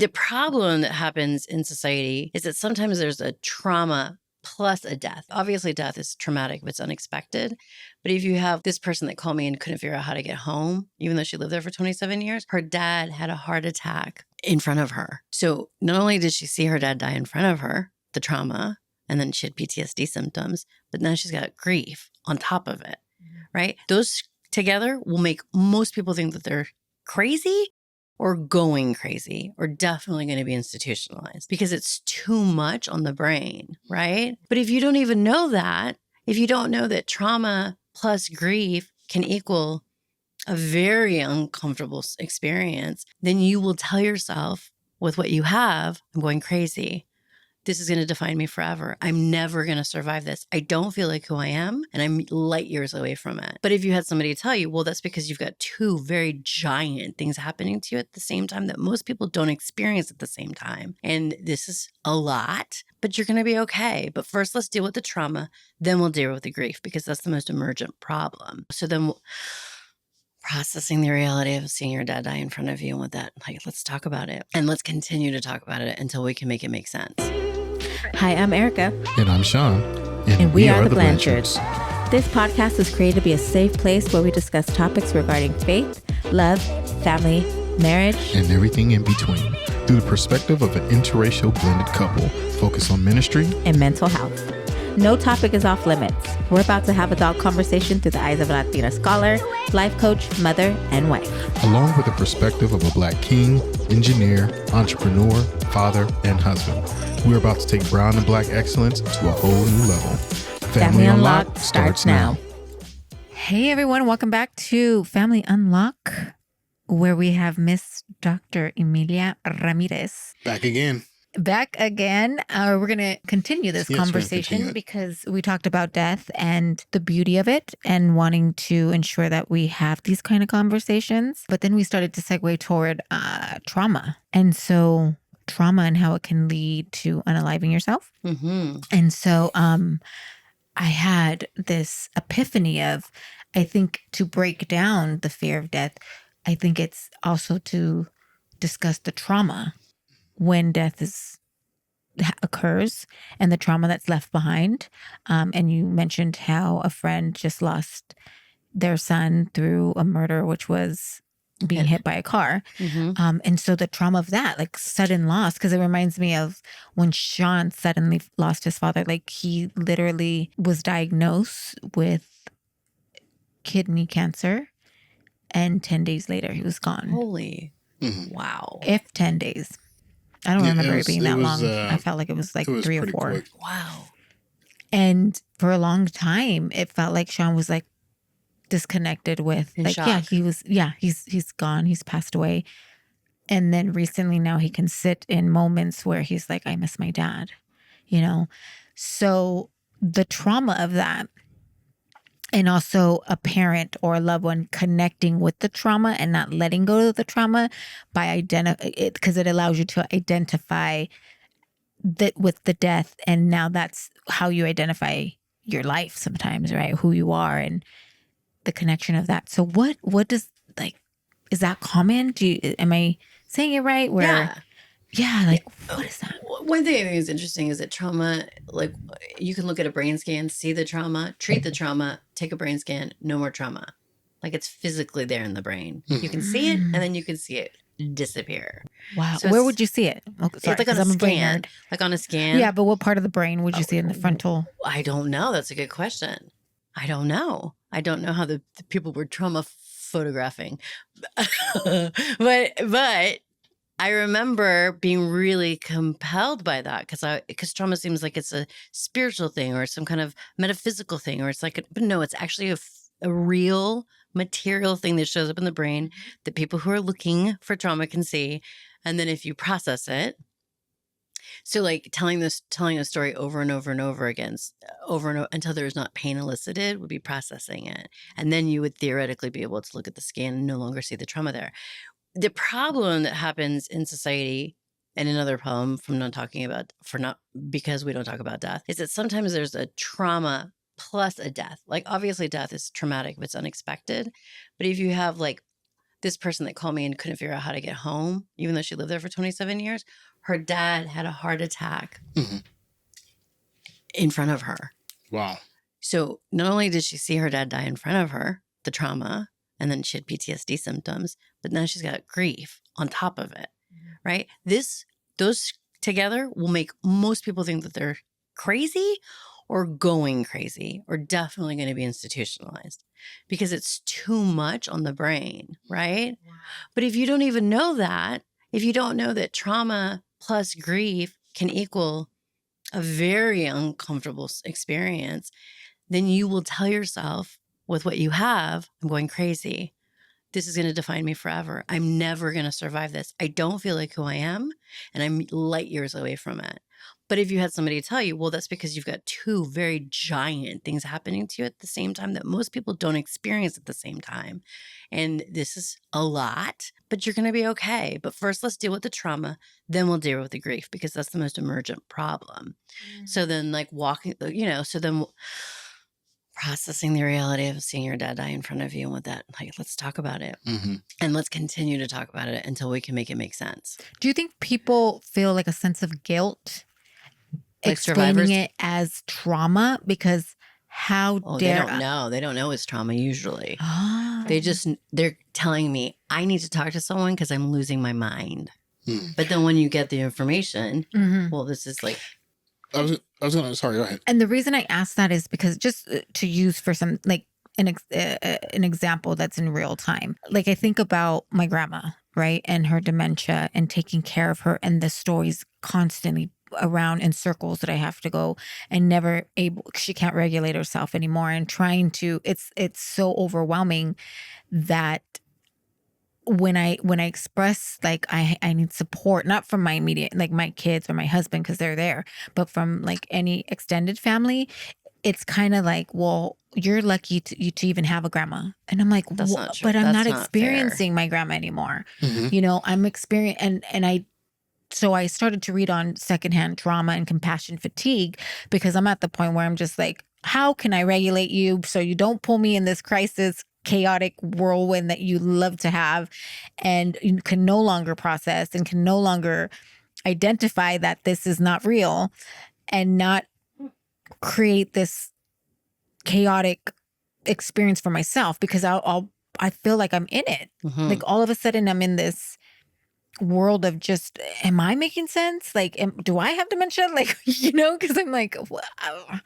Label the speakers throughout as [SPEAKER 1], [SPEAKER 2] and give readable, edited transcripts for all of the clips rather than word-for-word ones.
[SPEAKER 1] The problem that happens in society is that sometimes there's a trauma plus a death. Obviously, death is traumatic if it's unexpected. But if you have this person that called me and couldn't figure out how to get home, even though she lived there for 27 years, her dad had a heart attack in front of her. So not only did she see her dad die in front of her, the trauma, and then she had PTSD symptoms, but now she's got grief on top of it, right? Those together will make most people think that they're crazy or going crazy or definitely going to be institutionalized because it's too much on the brain, right? But if you don't even know that, if you don't know that trauma plus grief can equal a very uncomfortable experience, then you will tell yourself with what you have, I'm going crazy. This is going to define me forever. I'm never going to survive this. I don't feel like who I am, and I'm light years away from it. But if you had somebody tell you, well, that's because you've got two very giant things happening to you at the same time that most people don't experience at the same time. And this is a lot, but you're going to be okay. But first, let's deal with the trauma. Then we'll deal with the grief because that's the most emergent problem. So then processing the reality of seeing your dad die in front of you and with that, let's talk about it. And let's continue to talk about it until we can make it make sense.
[SPEAKER 2] Hi, I'm Erika.
[SPEAKER 3] And I'm Sean.
[SPEAKER 2] And we are the Blanchards. This podcast is created to be a safe place where we discuss topics regarding faith, love, family, marriage,
[SPEAKER 3] and everything in between through the perspective of an interracial blended couple focused on ministry
[SPEAKER 2] and mental health. No topic is off limits. We're about to have adult conversation through the eyes of a Latina scholar, life coach, mother, and wife.
[SPEAKER 3] Along with the perspective of a Black king, engineer, entrepreneur, father, and husband. We're about to take brown and Black excellence to a whole new level.
[SPEAKER 2] Family Unlock starts now. Hey everyone, welcome back to Family Unlock, where we have Miss Dr. Emilia Ramirez.
[SPEAKER 3] Back again.
[SPEAKER 2] We're going to continue this conversation because we talked about death and the beauty of it and wanting to ensure that we have these kind of conversations. But then we started to segue toward trauma. And so trauma and how it can lead to unaliving yourself.
[SPEAKER 1] Mm-hmm.
[SPEAKER 2] And so I had this epiphany of, I think to break down the fear of death, I think it's also to discuss the trauma when death occurs and the trauma that's left behind. And you mentioned how a friend just lost their son through a murder, which was being hit by a car.
[SPEAKER 1] Mm-hmm.
[SPEAKER 2] And so the trauma of that, like sudden loss, because it reminds me of when Sean suddenly lost his father. Like he literally was diagnosed with kidney cancer and 10 days later he was gone.
[SPEAKER 1] Holy.
[SPEAKER 3] Mm-hmm.
[SPEAKER 1] Wow.
[SPEAKER 2] If 10 days. I don't remember it being that long.
[SPEAKER 3] I
[SPEAKER 2] felt like it was like 3 or 4.
[SPEAKER 3] Quick.
[SPEAKER 1] Wow.
[SPEAKER 2] And for a long time, it felt like Sean was like disconnected with,
[SPEAKER 1] In
[SPEAKER 2] like,
[SPEAKER 1] shock.
[SPEAKER 2] he's gone, he's passed away. And then recently now he can sit in moments where he's like, I miss my dad, you know? So the trauma of that, and also a parent or a loved one connecting with the trauma and not letting go of the trauma by because it allows you to identify that with the death. And now that's how you identify your life sometimes, right? Who you are and the connection of that. So what does, like, is that common? Am I saying it right? What is that?
[SPEAKER 1] One thing I think is interesting is that trauma, like you can look at a brain scan, see the trauma, treat the trauma, take a brain scan, no more trauma. Like it's physically there in the brain. You can see it and then you can see it disappear.
[SPEAKER 2] Wow.
[SPEAKER 1] So
[SPEAKER 2] where would you see it? Oh, sorry,
[SPEAKER 1] it's like on a scan. Like on a scan.
[SPEAKER 2] Yeah, but what part of the brain would you see in the frontal?
[SPEAKER 1] I don't know. That's a good question. I don't know how the people were trauma photographing. but I remember being really compelled by that because trauma seems like it's a spiritual thing or some kind of metaphysical thing, or it's like, but no, it's actually a real material thing that shows up in the brain that people who are looking for trauma can see. And then if you process it, so like telling a story over and over and over again, over and over until there's not pain elicited would be processing it. And then you would theoretically be able to look at the scan and no longer see the trauma there. The problem that happens in society, and another problem because we don't talk about death, is that sometimes there's a trauma plus a death. Like obviously death is traumatic if it's unexpected, but if you have like this person that called me and couldn't figure out how to get home, even though she lived there for 27 years, her dad had a heart attack in front of her.
[SPEAKER 3] Wow.
[SPEAKER 1] So not only did she see her dad die in front of her, the trauma, and then she had PTSD symptoms, but now she's got grief on top of it, right? Those together will make most people think that they're crazy or going crazy or definitely going to be institutionalized because it's too much on the brain, right? Wow. But if you don't even know that, if you don't know that trauma plus grief can equal a very uncomfortable experience, then you will tell yourself with what you have, I'm going crazy. This is going to define me forever. I'm never going to survive this. I don't feel like who I am, and I'm light years away from it. But if you had somebody tell you, well, that's because you've got two very giant things happening to you at the same time that most people don't experience at the same time. And this is a lot, but you're going to be okay. But first, let's deal with the trauma. Then we'll deal with the grief because that's the most emergent problem. So then like walking, so then processing the reality of seeing your dad die in front of you and with that, like, let's talk about it. And let's continue to talk about it until we can make it make sense.
[SPEAKER 2] Do you think people feel like a sense of guilt
[SPEAKER 1] Like
[SPEAKER 2] explaining
[SPEAKER 1] survivors?
[SPEAKER 2] it as trauma? Because how
[SPEAKER 1] They
[SPEAKER 2] dare
[SPEAKER 1] don't know. They don't know it's trauma usually.
[SPEAKER 2] Oh.
[SPEAKER 1] They're telling me, I need to talk to someone because I'm losing my mind. But then when you get the information, well, this is like...
[SPEAKER 3] I was gonna, sorry, go ahead.
[SPEAKER 2] And the reason I asked that is because just to use for some, like an example that's in real time. Like I think about my grandma, right? And her dementia and taking care of her and the stories constantly around in circles that I have to go and never able, she can't regulate herself anymore and trying to, it's so overwhelming that when I express like I need support, not from my immediate, like my kids or my husband, because they're there, but from like any extended family, it's kind of like, well, you're lucky to even have a grandma. And I'm like,
[SPEAKER 1] That's not true.
[SPEAKER 2] But I'm
[SPEAKER 1] That's
[SPEAKER 2] not
[SPEAKER 1] not
[SPEAKER 2] experiencing my grandma anymore. I'm experiencing, so I started to read on secondhand trauma and compassion fatigue because I'm at the point where I'm just like, how can I regulate you so you don't pull me in this crisis, chaotic whirlwind that you love to have and you can no longer process and can no longer identify that this is not real and not create this chaotic experience for myself because I feel like I'm in it. Like all of a sudden I'm in this world of just, am I making sense? Like, do I have dementia? Like, because I'm like, wow.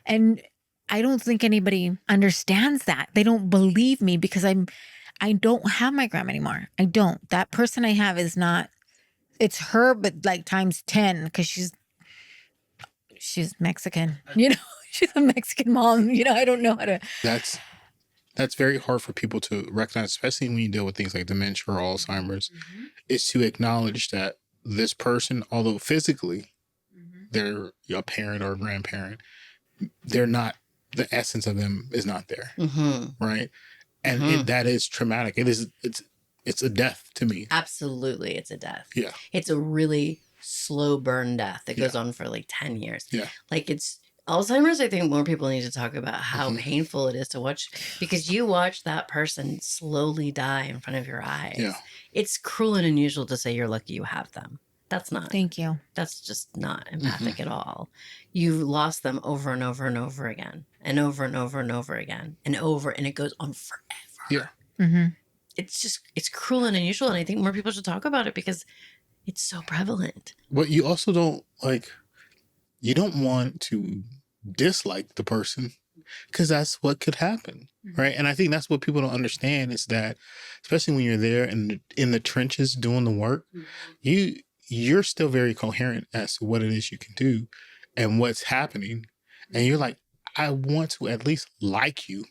[SPEAKER 2] And I don't think anybody understands that. They don't believe me because I don't have my grandma anymore. I don't. That person I have is not, it's her, but like times 10 because she's Mexican, she's a Mexican mom, I don't know how to.
[SPEAKER 3] That's very hard for people to recognize, especially when you deal with things like dementia or Alzheimer's, is to acknowledge that this person, although physically they're a parent or a grandparent, they're not, the essence of them is not there. Right. And that is traumatic. It's a death to me.
[SPEAKER 1] Absolutely. It's a death.
[SPEAKER 3] Yeah.
[SPEAKER 1] It's a really slow burn death that goes on for like 10 years.
[SPEAKER 3] Yeah.
[SPEAKER 1] Like it's Alzheimer's. I think more people need to talk about how painful it is to watch because you watch that person slowly die in front of your eyes.
[SPEAKER 3] Yeah.
[SPEAKER 1] It's cruel and unusual to say you're lucky you have them. That's not.
[SPEAKER 2] Thank you.
[SPEAKER 1] That's just not empathic at all. You've lost them over and over and over again and over and over and over again and it goes on forever.
[SPEAKER 3] Yeah.
[SPEAKER 1] It's cruel and unusual. And I think more people should talk about it because it's so prevalent.
[SPEAKER 3] But you also don't you don't want to dislike the person because that's what could happen. Right. And I think that's what people don't understand is that, especially when you're there and in the trenches doing the work, you're still very coherent as to what it is you can do and what's happening. And you're like, I want to at least like you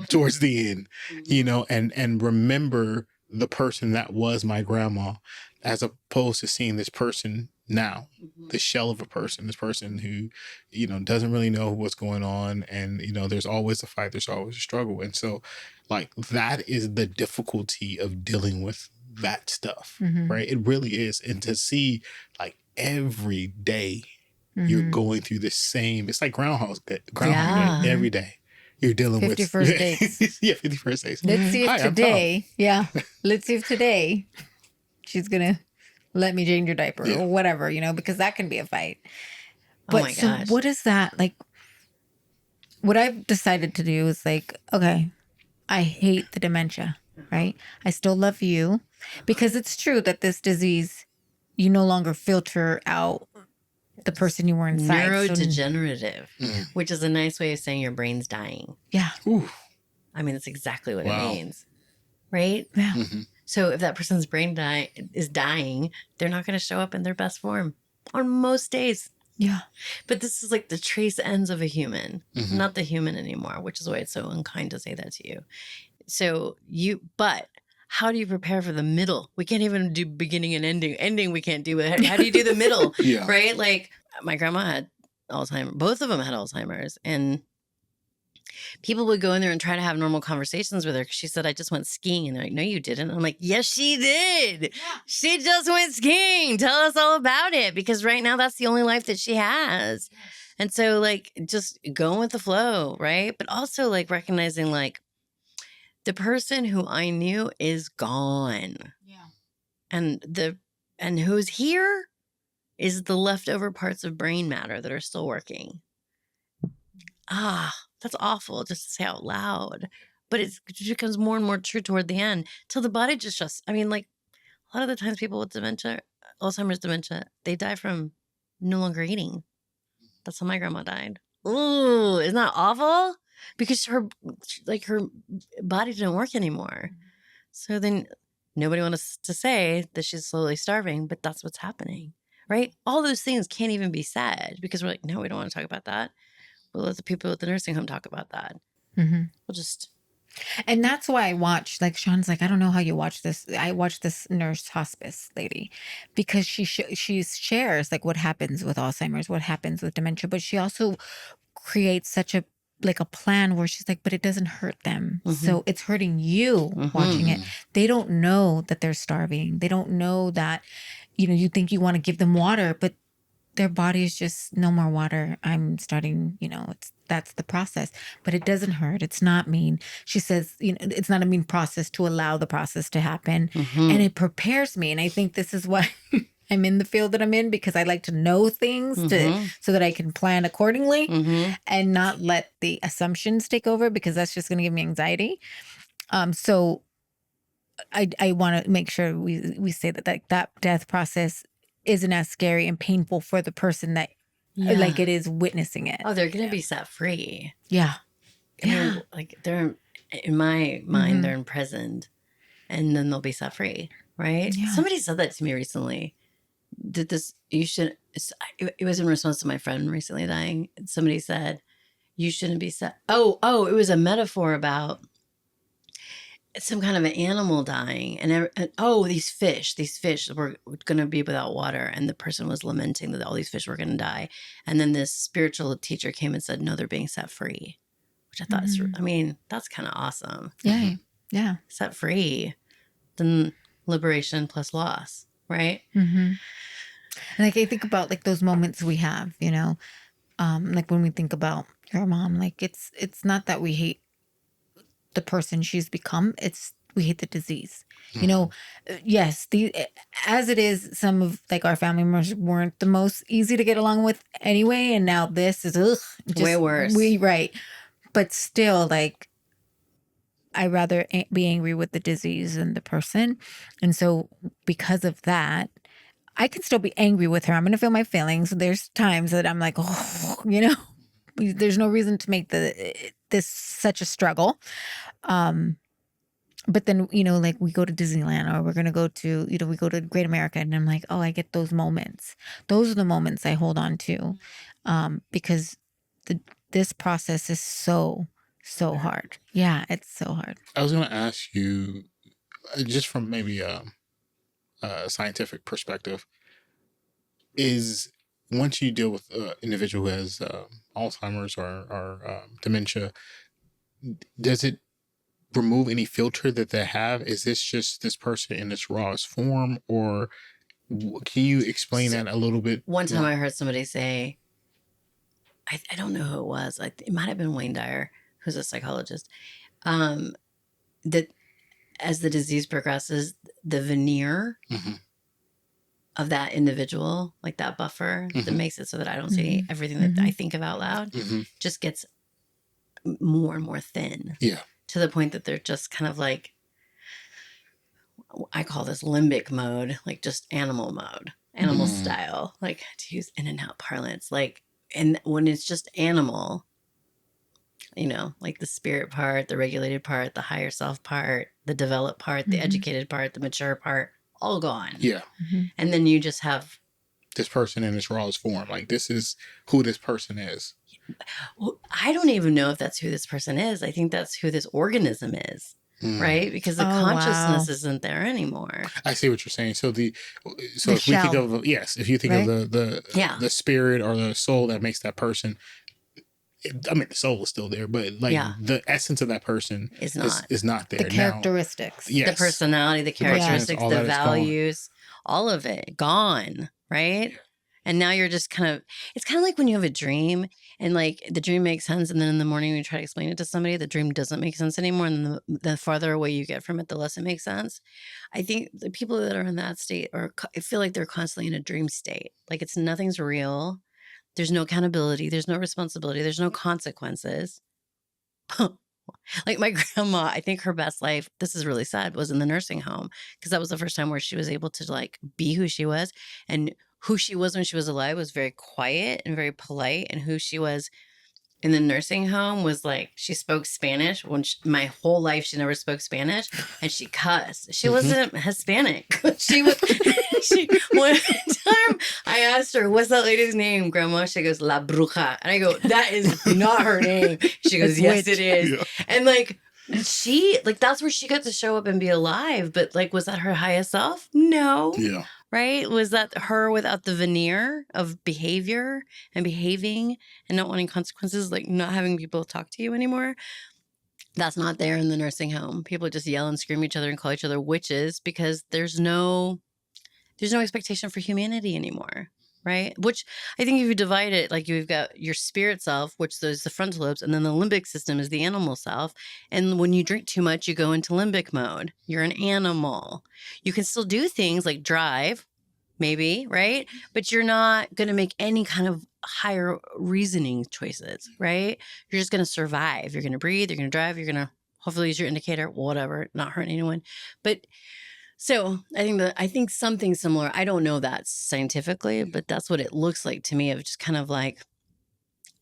[SPEAKER 3] towards the end, and remember the person that was my grandma, as opposed to seeing this person now, the shell of a person, this person who, doesn't really know what's going on. And, there's always a fight, there's always a struggle. And so that is the difficulty of dealing with that stuff, right? It really is. And to see every day you're going through the same, it's like Groundhog Day every day, you're dealing
[SPEAKER 2] 50
[SPEAKER 3] with
[SPEAKER 2] first dates.
[SPEAKER 3] yeah, 51st dates.
[SPEAKER 2] Let's see if
[SPEAKER 3] Hi, I'm
[SPEAKER 2] today, let's see if today she's going to let me change your diaper
[SPEAKER 3] Yeah.
[SPEAKER 2] or whatever, because that can be a fight.
[SPEAKER 1] Oh
[SPEAKER 2] But
[SPEAKER 1] my
[SPEAKER 2] so
[SPEAKER 1] gosh.
[SPEAKER 2] what is that? Like, what I've decided to do is like, okay, I hate the dementia, right? I still love you because it's true that this disease, you no longer filter out the person you were inside.
[SPEAKER 1] Neurodegenerative,
[SPEAKER 3] Mm.
[SPEAKER 1] which is a nice way of saying your brain's dying.
[SPEAKER 2] Yeah.
[SPEAKER 3] Ooh.
[SPEAKER 1] I mean, that's exactly what it
[SPEAKER 3] Wow.
[SPEAKER 1] means, right?
[SPEAKER 2] Yeah.
[SPEAKER 3] Mm-hmm.
[SPEAKER 1] So if that person's brain is dying, they're not going to show up in their best form on most days.
[SPEAKER 2] Yeah.
[SPEAKER 1] But this is like the trace ends of a human,
[SPEAKER 3] Mm-hmm.
[SPEAKER 1] not the human anymore, which is why it's so unkind to say that to you. So but how do you prepare for the middle? We can't even do beginning and ending. Ending we can't do. How do you do the middle?
[SPEAKER 3] Yeah.
[SPEAKER 1] Right? Like my grandma had Alzheimer's. Both of them had Alzheimer's, and people would go in there and try to have normal conversations with her because she said, I just went skiing. And they're like, no, you didn't. I'm like, yes, she did. Yeah. She just went skiing. Tell us all about it. Because right now that's the only life that she has. Yes. And so like just going with the flow, right? But also like recognizing like the person who I knew is gone. Yeah. And who's here is the leftover parts of brain matter that are still working. That's awful just to say out loud, but it becomes more and more true toward the end till the body just, I mean, like a lot of the times people with dementia, Alzheimer's dementia, they die from no longer eating. That's how my grandma died. Ooh, isn't that awful? Because her body didn't work anymore. So then nobody wants to say that she's slowly starving, but that's what's happening, right? All those things can't even be said because we're like, no, we don't want to talk about that. We'll let the people at the nursing home talk about that.
[SPEAKER 2] Mm-hmm.
[SPEAKER 1] We'll just.
[SPEAKER 2] And that's why I watch, like Sean's like, I don't know how you watch this. I watch this nurse hospice lady because she shares like what happens with Alzheimer's, what happens with dementia, but she also creates such a plan where she's like, but it doesn't hurt them. Mm-hmm. So it's hurting you watching it. They don't know that they're starving. They don't know that, you think you want to give them water, but their body is just no more water. I'm starting, that's the process, but it doesn't hurt. It's not mean. She says, it's not a mean process to allow the process to happen. Mm-hmm. And it prepares me. And I think this is why I'm in the field that I'm in, because I like to know things so that I can plan accordingly and not let the assumptions take over, because that's just going to give me anxiety. So I want to make sure we say that death process isn't as scary and painful for the person that like it is witnessing it.
[SPEAKER 1] Oh, they're going to be set free.
[SPEAKER 2] Yeah.
[SPEAKER 1] I mean, like they're, in my mind, they're imprisoned and then they'll be set free. Right. Yeah. Somebody said that to me recently. It was in response to my friend recently dying. Somebody said, you shouldn't be set. Oh, it was a metaphor about some kind of an animal dying, and these fish were going to be without water, and the person was lamenting that all these fish were going to die, and then this spiritual teacher came and said, no, they're being set free, which I thought that's kind of awesome.
[SPEAKER 2] Yeah
[SPEAKER 1] Set free, then liberation plus loss, right?
[SPEAKER 2] And like I think about like those moments we have, like when we think about your mom, like it's not that we hate the person she's become, we hate the disease. Yes, as it is, some of like our family members weren't the most easy to get along with anyway, and now this is
[SPEAKER 1] way worse.
[SPEAKER 2] Right, but still, like I rather be angry with the disease than the person, and so because of that, I can still be angry with her. I'm gonna feel my feelings. There's times that I'm like, there's no reason to make this such a struggle. But then, like we go to Disneyland, or we're going to go to, we go to Great America, and I'm like, oh, I get those moments. Those are the moments I hold on to, because this process is so hard. Yeah, it's so hard.
[SPEAKER 3] I was going to ask you, just from maybe a scientific perspective, is once you deal with an individual who has Alzheimer's or dementia, does it remove any filter that they have? Is this just this person in its rawest form, or can you explain that a little bit?
[SPEAKER 1] One time I heard somebody say, I don't know who it was. It might have been Wayne Dyer, who's a psychologist, that as the disease progresses, the veneer of that individual, like that buffer that makes it so that I don't see everything that I think of out loud, just gets more and more thin.
[SPEAKER 3] Yeah.
[SPEAKER 1] To the point that they're just kind of like, I call this limbic mode, like just animal mode, animal style, like to use in and out parlance. Like, and when it's just animal, you know, like the spirit part, the regulated part, the higher self part, the developed part, the educated part, the mature part, all gone.
[SPEAKER 3] Yeah.
[SPEAKER 1] And then you just have
[SPEAKER 3] this person in its rawest form. Like, this is who this person is.
[SPEAKER 1] Well, I don't even know if that's who this person is. I think that's who this organism is, right? Because the consciousness isn't there anymore.
[SPEAKER 3] I see what you're saying. So
[SPEAKER 2] the
[SPEAKER 3] if we think of if you think of the spirit or the soul that makes that person, I mean, the soul is still there, but like the essence of that person is not there.
[SPEAKER 2] The characteristics,
[SPEAKER 3] now,
[SPEAKER 1] the personality, the characteristics, the values, all of it gone, right? Yeah. And now you're just it's kind of like when you have a dream and like the dream makes sense. And then in the morning, when you try to explain it to somebody, the dream doesn't make sense anymore. And then the farther away you get from it, the less it makes sense. I think the people that are in that state I feel like they're constantly in a dream state. Like nothing's real. There's no accountability. There's no responsibility. There's no consequences. Like my grandma, I think her best life, this is really sad, was in the nursing home, because that was the first time where she was able to like be who she was. And who she was when she was alive was very quiet and very polite. And who she was in the nursing home was like, she spoke Spanish. My whole life, she never spoke Spanish, and she cussed. She wasn't Hispanic. One time I asked her, "What's that lady's name, Grandma?" She goes, "La Bruja." And I go, "That is not her name." She goes, "Yes, it is." Yeah. And like, that's where she got to show up and be alive. But like, was that her highest self? No.
[SPEAKER 3] Yeah.
[SPEAKER 1] Right? Was that her without the veneer of behavior and behaving and not wanting consequences, like not having people talk to you anymore? That's not there in the nursing home. People just yell and scream at each other and call each other witches because there's no expectation for humanity anymore. Right? Which I think if you divide it, like you've got your spirit self, which is the frontal lobes, and then the limbic system is the animal self. And when you drink too much, you go into limbic mode. You're an animal. You can still do things like drive, maybe, right? But you're not going to make any kind of higher reasoning choices, right? You're just going to survive. You're going to breathe. You're going to drive. You're going to hopefully use your indicator, whatever, not hurt anyone. But so I think something similar, I don't know that scientifically, but that's what it looks like to me, of just kind of like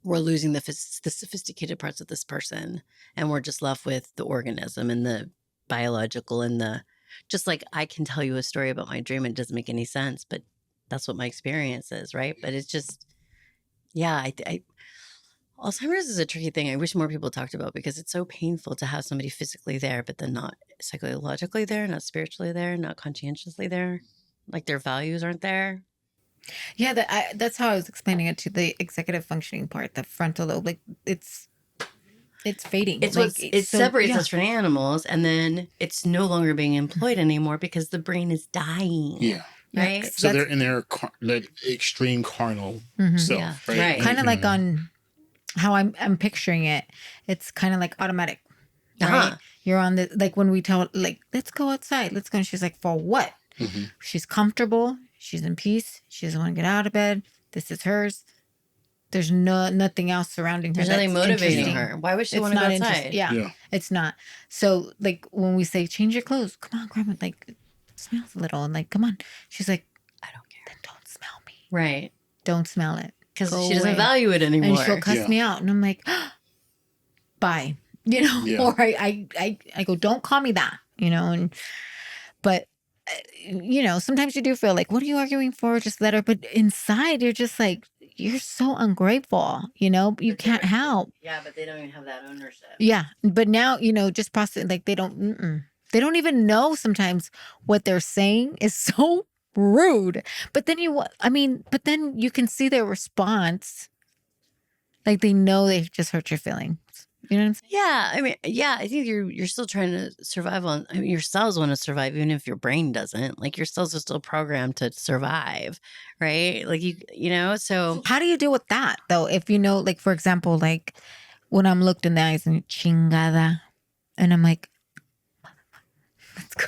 [SPEAKER 1] we're losing the sophisticated parts of this person and we're just left with the organism and the biological and just like I can tell you a story about my dream. It doesn't make any sense, but that's what my experience is, right? But it's just, Alzheimer's is a tricky thing. I wish more people talked about, because it's so painful to have somebody physically there, but then not psychologically there, not spiritually there, not conscientiously there. Like their values aren't there.
[SPEAKER 2] Yeah, that's how I was explaining it to the executive functioning part, the frontal lobe. Like it's fading.
[SPEAKER 1] It separates us from animals, and then it's no longer being employed anymore because the brain is dying.
[SPEAKER 3] Yeah.
[SPEAKER 1] Right.
[SPEAKER 3] So they're in their extreme carnal self, right?
[SPEAKER 1] Right.
[SPEAKER 2] Kind of like on how I'm picturing it. It's kind of like automatic. Right? You're on the, like when we tell, like, let's go outside, let's go. And she's like, for what? Mm-hmm. She's comfortable. She's in peace. She doesn't want to get out of bed. This is hers. There's nothing else surrounding her.
[SPEAKER 1] There's nothing motivating her. Why would she want to go outside?
[SPEAKER 2] Yeah, it's not. So like when we say, change your clothes. Come on, Grandma. Like, it smells a little. And like, come on. She's like, I don't care. Then don't smell me.
[SPEAKER 1] Right.
[SPEAKER 2] Don't smell it.
[SPEAKER 1] Because she doesn't value it anymore.
[SPEAKER 2] And she'll cuss me out. And I'm like, bye. You know, or I go, don't call me that, you know, but you know, sometimes you do feel like, what are you arguing for? Just let her. But inside, you're just like, you're so ungrateful, you know, you can't help.
[SPEAKER 1] Yeah, but they don't even have that ownership.
[SPEAKER 2] Yeah. But now, you know, just process, like they don't even know sometimes what they're saying is so rude. But then but then you can see their response. Like they know they've just hurt your feelings. You know what I'm saying?
[SPEAKER 1] Yeah. I mean, yeah, I think you're still trying to survive your cells want to survive, even if your brain doesn't. Like your cells are still programmed to survive, right? Like you know, so
[SPEAKER 2] how do you deal with that though? If you know, like, for example, like when I'm looked in the eyes and chingada, and I'm like, let's go.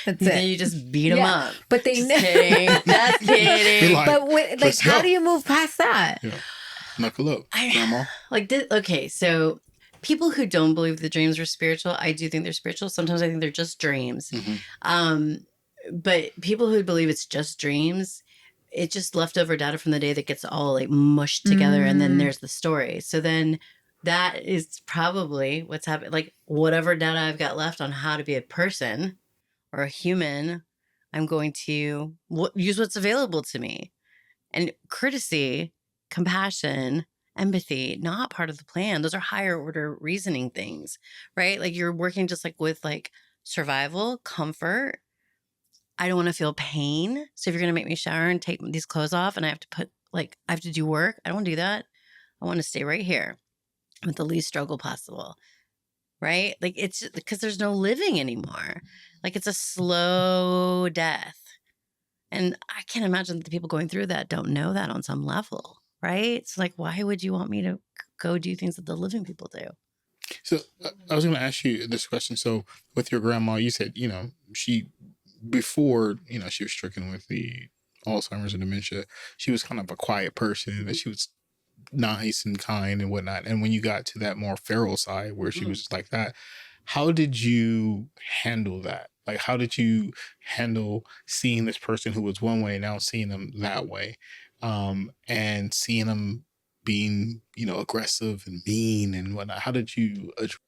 [SPEAKER 2] That's
[SPEAKER 1] Then
[SPEAKER 2] it.
[SPEAKER 1] you just beat them up.
[SPEAKER 2] But they
[SPEAKER 1] Just
[SPEAKER 2] know.
[SPEAKER 1] kidding. Just kidding.
[SPEAKER 3] Like,
[SPEAKER 2] But like,
[SPEAKER 3] let's
[SPEAKER 2] how
[SPEAKER 3] go.
[SPEAKER 2] do you move past that?
[SPEAKER 3] Yeah. Knuckle up, grandma.
[SPEAKER 1] Okay, so people who don't believe the dreams are spiritual, I do think they're spiritual. Sometimes I think they're just dreams.
[SPEAKER 3] Mm-hmm.
[SPEAKER 1] But people who believe it's just dreams, it's just leftover data from the day that gets all like mushed together, and then there's the story. So then that is probably what's happening. Like whatever data I've got left on how to be a person or a human, I'm going to use what's available to me. And courtesy, compassion, empathy, not part of the plan. Those are higher order reasoning things, right? Like you're working just like with like survival, comfort. I don't want to feel pain. So if you're going to make me shower and take these clothes off and I have to do work, I don't want to do that. I want to stay right here with the least struggle possible. Right? Like it's because there's no living anymore. Like it's a slow death. And I can't imagine that the people going through that don't know that on some level, right? It's like, why would you want me to go do things that the living people do?
[SPEAKER 3] So I was going to ask you this question. So with your grandma, you said, before, she was stricken with the Alzheimer's and dementia, she was kind of a quiet person, and she was nice and kind and whatnot. And when you got to that more feral side where she was just like that, how did you handle that? Like, how did you handle seeing this person who was one way, now seeing them that way, and seeing them being, aggressive and mean and whatnot? How did you address?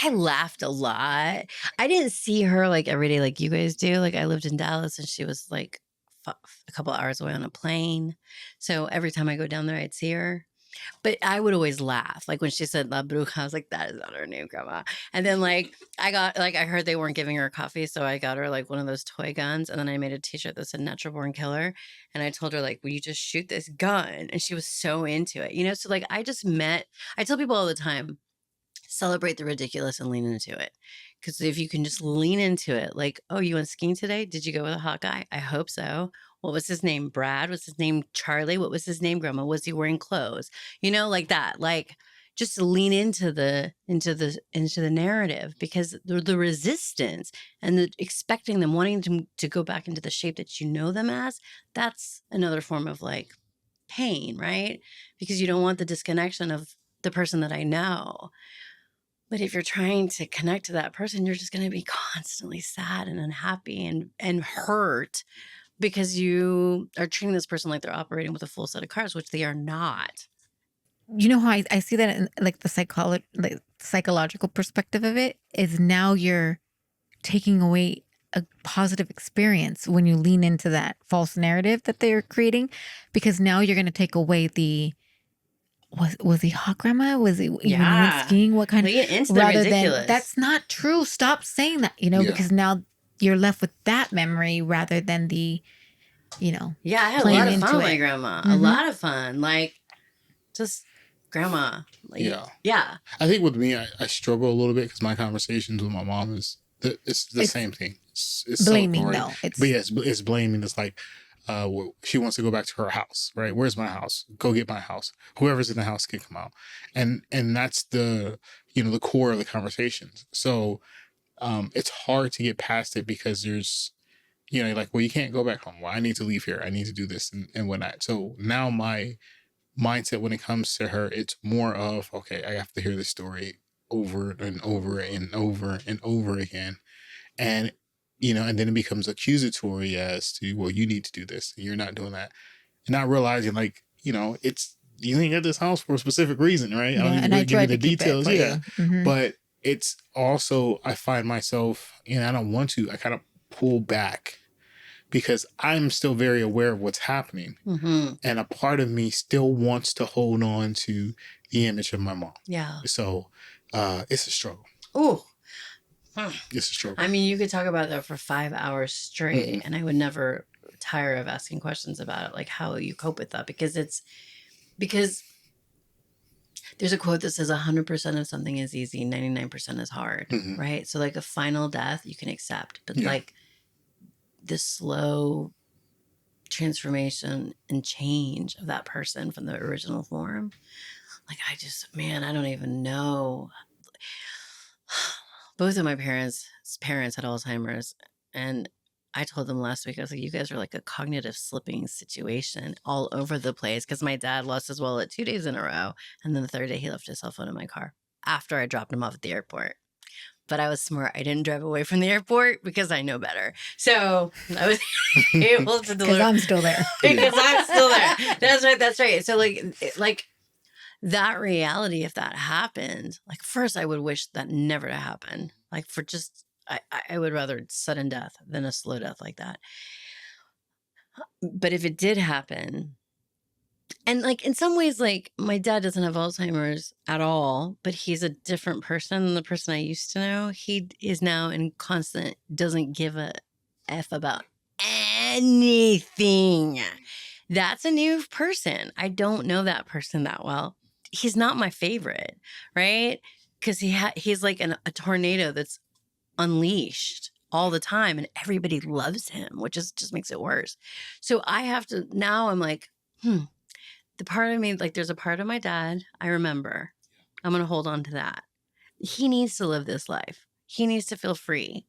[SPEAKER 1] I laughed a lot. I didn't see her like every day like you guys do. Like I lived in Dallas and she was like a couple hours away on a plane. So every time I go down there, I'd see her. But I would always laugh. Like when she said La Bruja, I was like, that is not her name, grandma. And then I heard they weren't giving her coffee. So I got her like one of those toy guns. And then I made a t-shirt that said Natural Born Killer. And I told her like, will you just shoot this gun? And she was so into it, So like I tell people all the time, celebrate the ridiculous and lean into it. Because if you can just lean into it, like, oh, you went skiing today? Did you go with a hot guy? I hope so. What was his name? Brad? Was his name Charlie? What was his name? Grandma? Was he wearing clothes? Like that. Like just lean into the narrative, because the resistance and the expecting them, wanting to go back into the shape that you know them as, that's another form of like pain, right? Because you don't want the disconnection of the person that I know. But if you're trying to connect to that person, you're just going to be constantly sad and unhappy and hurt, because you are treating this person like they're operating with a full set of cards, which they are not.
[SPEAKER 2] You know how I see that in like the psychological perspective of it is, now you're taking away a positive experience when you lean into that false narrative that they're creating, because now you're going to take away the was he hot, grandma? Was he when he went skiing? What kind
[SPEAKER 1] Lean
[SPEAKER 2] of,
[SPEAKER 1] into the
[SPEAKER 2] rather
[SPEAKER 1] ridiculous.
[SPEAKER 2] than that's not true. Stop saying that,
[SPEAKER 3] Yeah.
[SPEAKER 2] because now you're left with that memory rather than the,
[SPEAKER 1] Yeah, I had a
[SPEAKER 2] playing
[SPEAKER 1] lot of
[SPEAKER 2] into
[SPEAKER 1] fun with my
[SPEAKER 2] it.
[SPEAKER 1] grandma. A lot of fun. Like just grandma. Like, yeah.
[SPEAKER 3] I think with me, I struggle a little bit because my conversations with my mom it's the same thing. It's
[SPEAKER 2] blaming,
[SPEAKER 3] so,
[SPEAKER 2] though.
[SPEAKER 3] But yeah, it's blaming. It's like, she wants to go back to her house, right? Where's my house? Go get my house. Whoever's in the house can come out, and that's the the core of the conversations. So it's hard to get past it because there's like, well, you can't go back home. Well, I need to leave here. I need to do this and whatnot. So now my mindset when it comes to her, it's more of, okay, I have to hear this story over and over and over and over again. And, and then it becomes accusatory as to, well, you need to do this. And you're not doing that. And not realizing like, it's, you ain't at this house for a specific reason, right? I don't
[SPEAKER 2] and
[SPEAKER 3] even
[SPEAKER 2] I
[SPEAKER 3] give you
[SPEAKER 2] tried
[SPEAKER 3] the
[SPEAKER 2] to keep
[SPEAKER 3] details.
[SPEAKER 2] it for
[SPEAKER 3] Yeah.
[SPEAKER 2] you. Mhm.
[SPEAKER 3] But it's also, I find myself, I don't want to, I kind of pull back because I'm still very aware of what's happening.
[SPEAKER 1] Mm-hmm.
[SPEAKER 3] And a part of me still wants to hold on to the image of my mom.
[SPEAKER 1] Yeah.
[SPEAKER 3] So it's a struggle.
[SPEAKER 1] Ooh.
[SPEAKER 3] It's a struggle.
[SPEAKER 1] I mean, you could talk about that for 5 hours straight, and I would never tire of asking questions about it, like how you cope with that, because there's a quote that says 100% of something is easy, 99% is hard, right? So like a final death you can accept, but like the slow transformation and change of that person from the original form, Like, man, I don't even know. Both of my parents had Alzheimer's, and I told them last week, I was like, you guys are like a cognitive slipping situation all over the place, because my dad lost his wallet 2 days in a row, and then the third day he left his cell phone in my car after I dropped him off at the airport. But I was smart. I didn't drive away from the airport because I know better. So I was able to deliver.
[SPEAKER 2] Because I'm still there.
[SPEAKER 1] Because I'm still there. That's right. So like that reality, if that happened, like, first I would wish that never to happen. Like, for just, I would rather sudden death than a slow death like that. But if it did happen, and like in some ways, like, my dad doesn't have Alzheimer's at all, but he's a different person than the person I used to know. He is now in constant, doesn't give a F about anything. That's a new person. I don't know that person that well. He's not my favorite, right? Because he's like a tornado that's unleashed all the time, and everybody loves him, which just makes it worse. So I have to, now I'm like, the part of me, like, there's a part of my dad I remember. I'm going to hold on to that. He needs to live this life. He needs to feel free.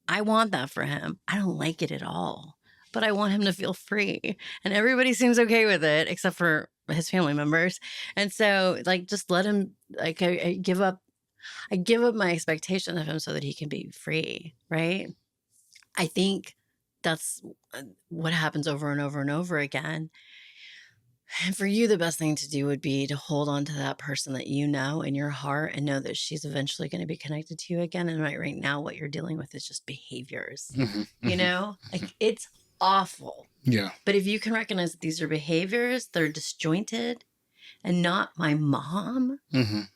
[SPEAKER 1] I want that for him. I don't like it at all, but I want him to feel free. And everybody seems okay with it except for his family members. And so, like, just let him, like, I give up my expectation of him so that he can be free, right? I think that's what happens over and over and over again. And for you, the best thing to do would be to hold on to that person that you know in your heart, and know that she's eventually going to be connected to you again. And right now, what you're dealing with is just behaviors, you know, like, it's awful.
[SPEAKER 3] Yeah.
[SPEAKER 1] But if you can recognize that these are behaviors, they're disjointed, and not my mom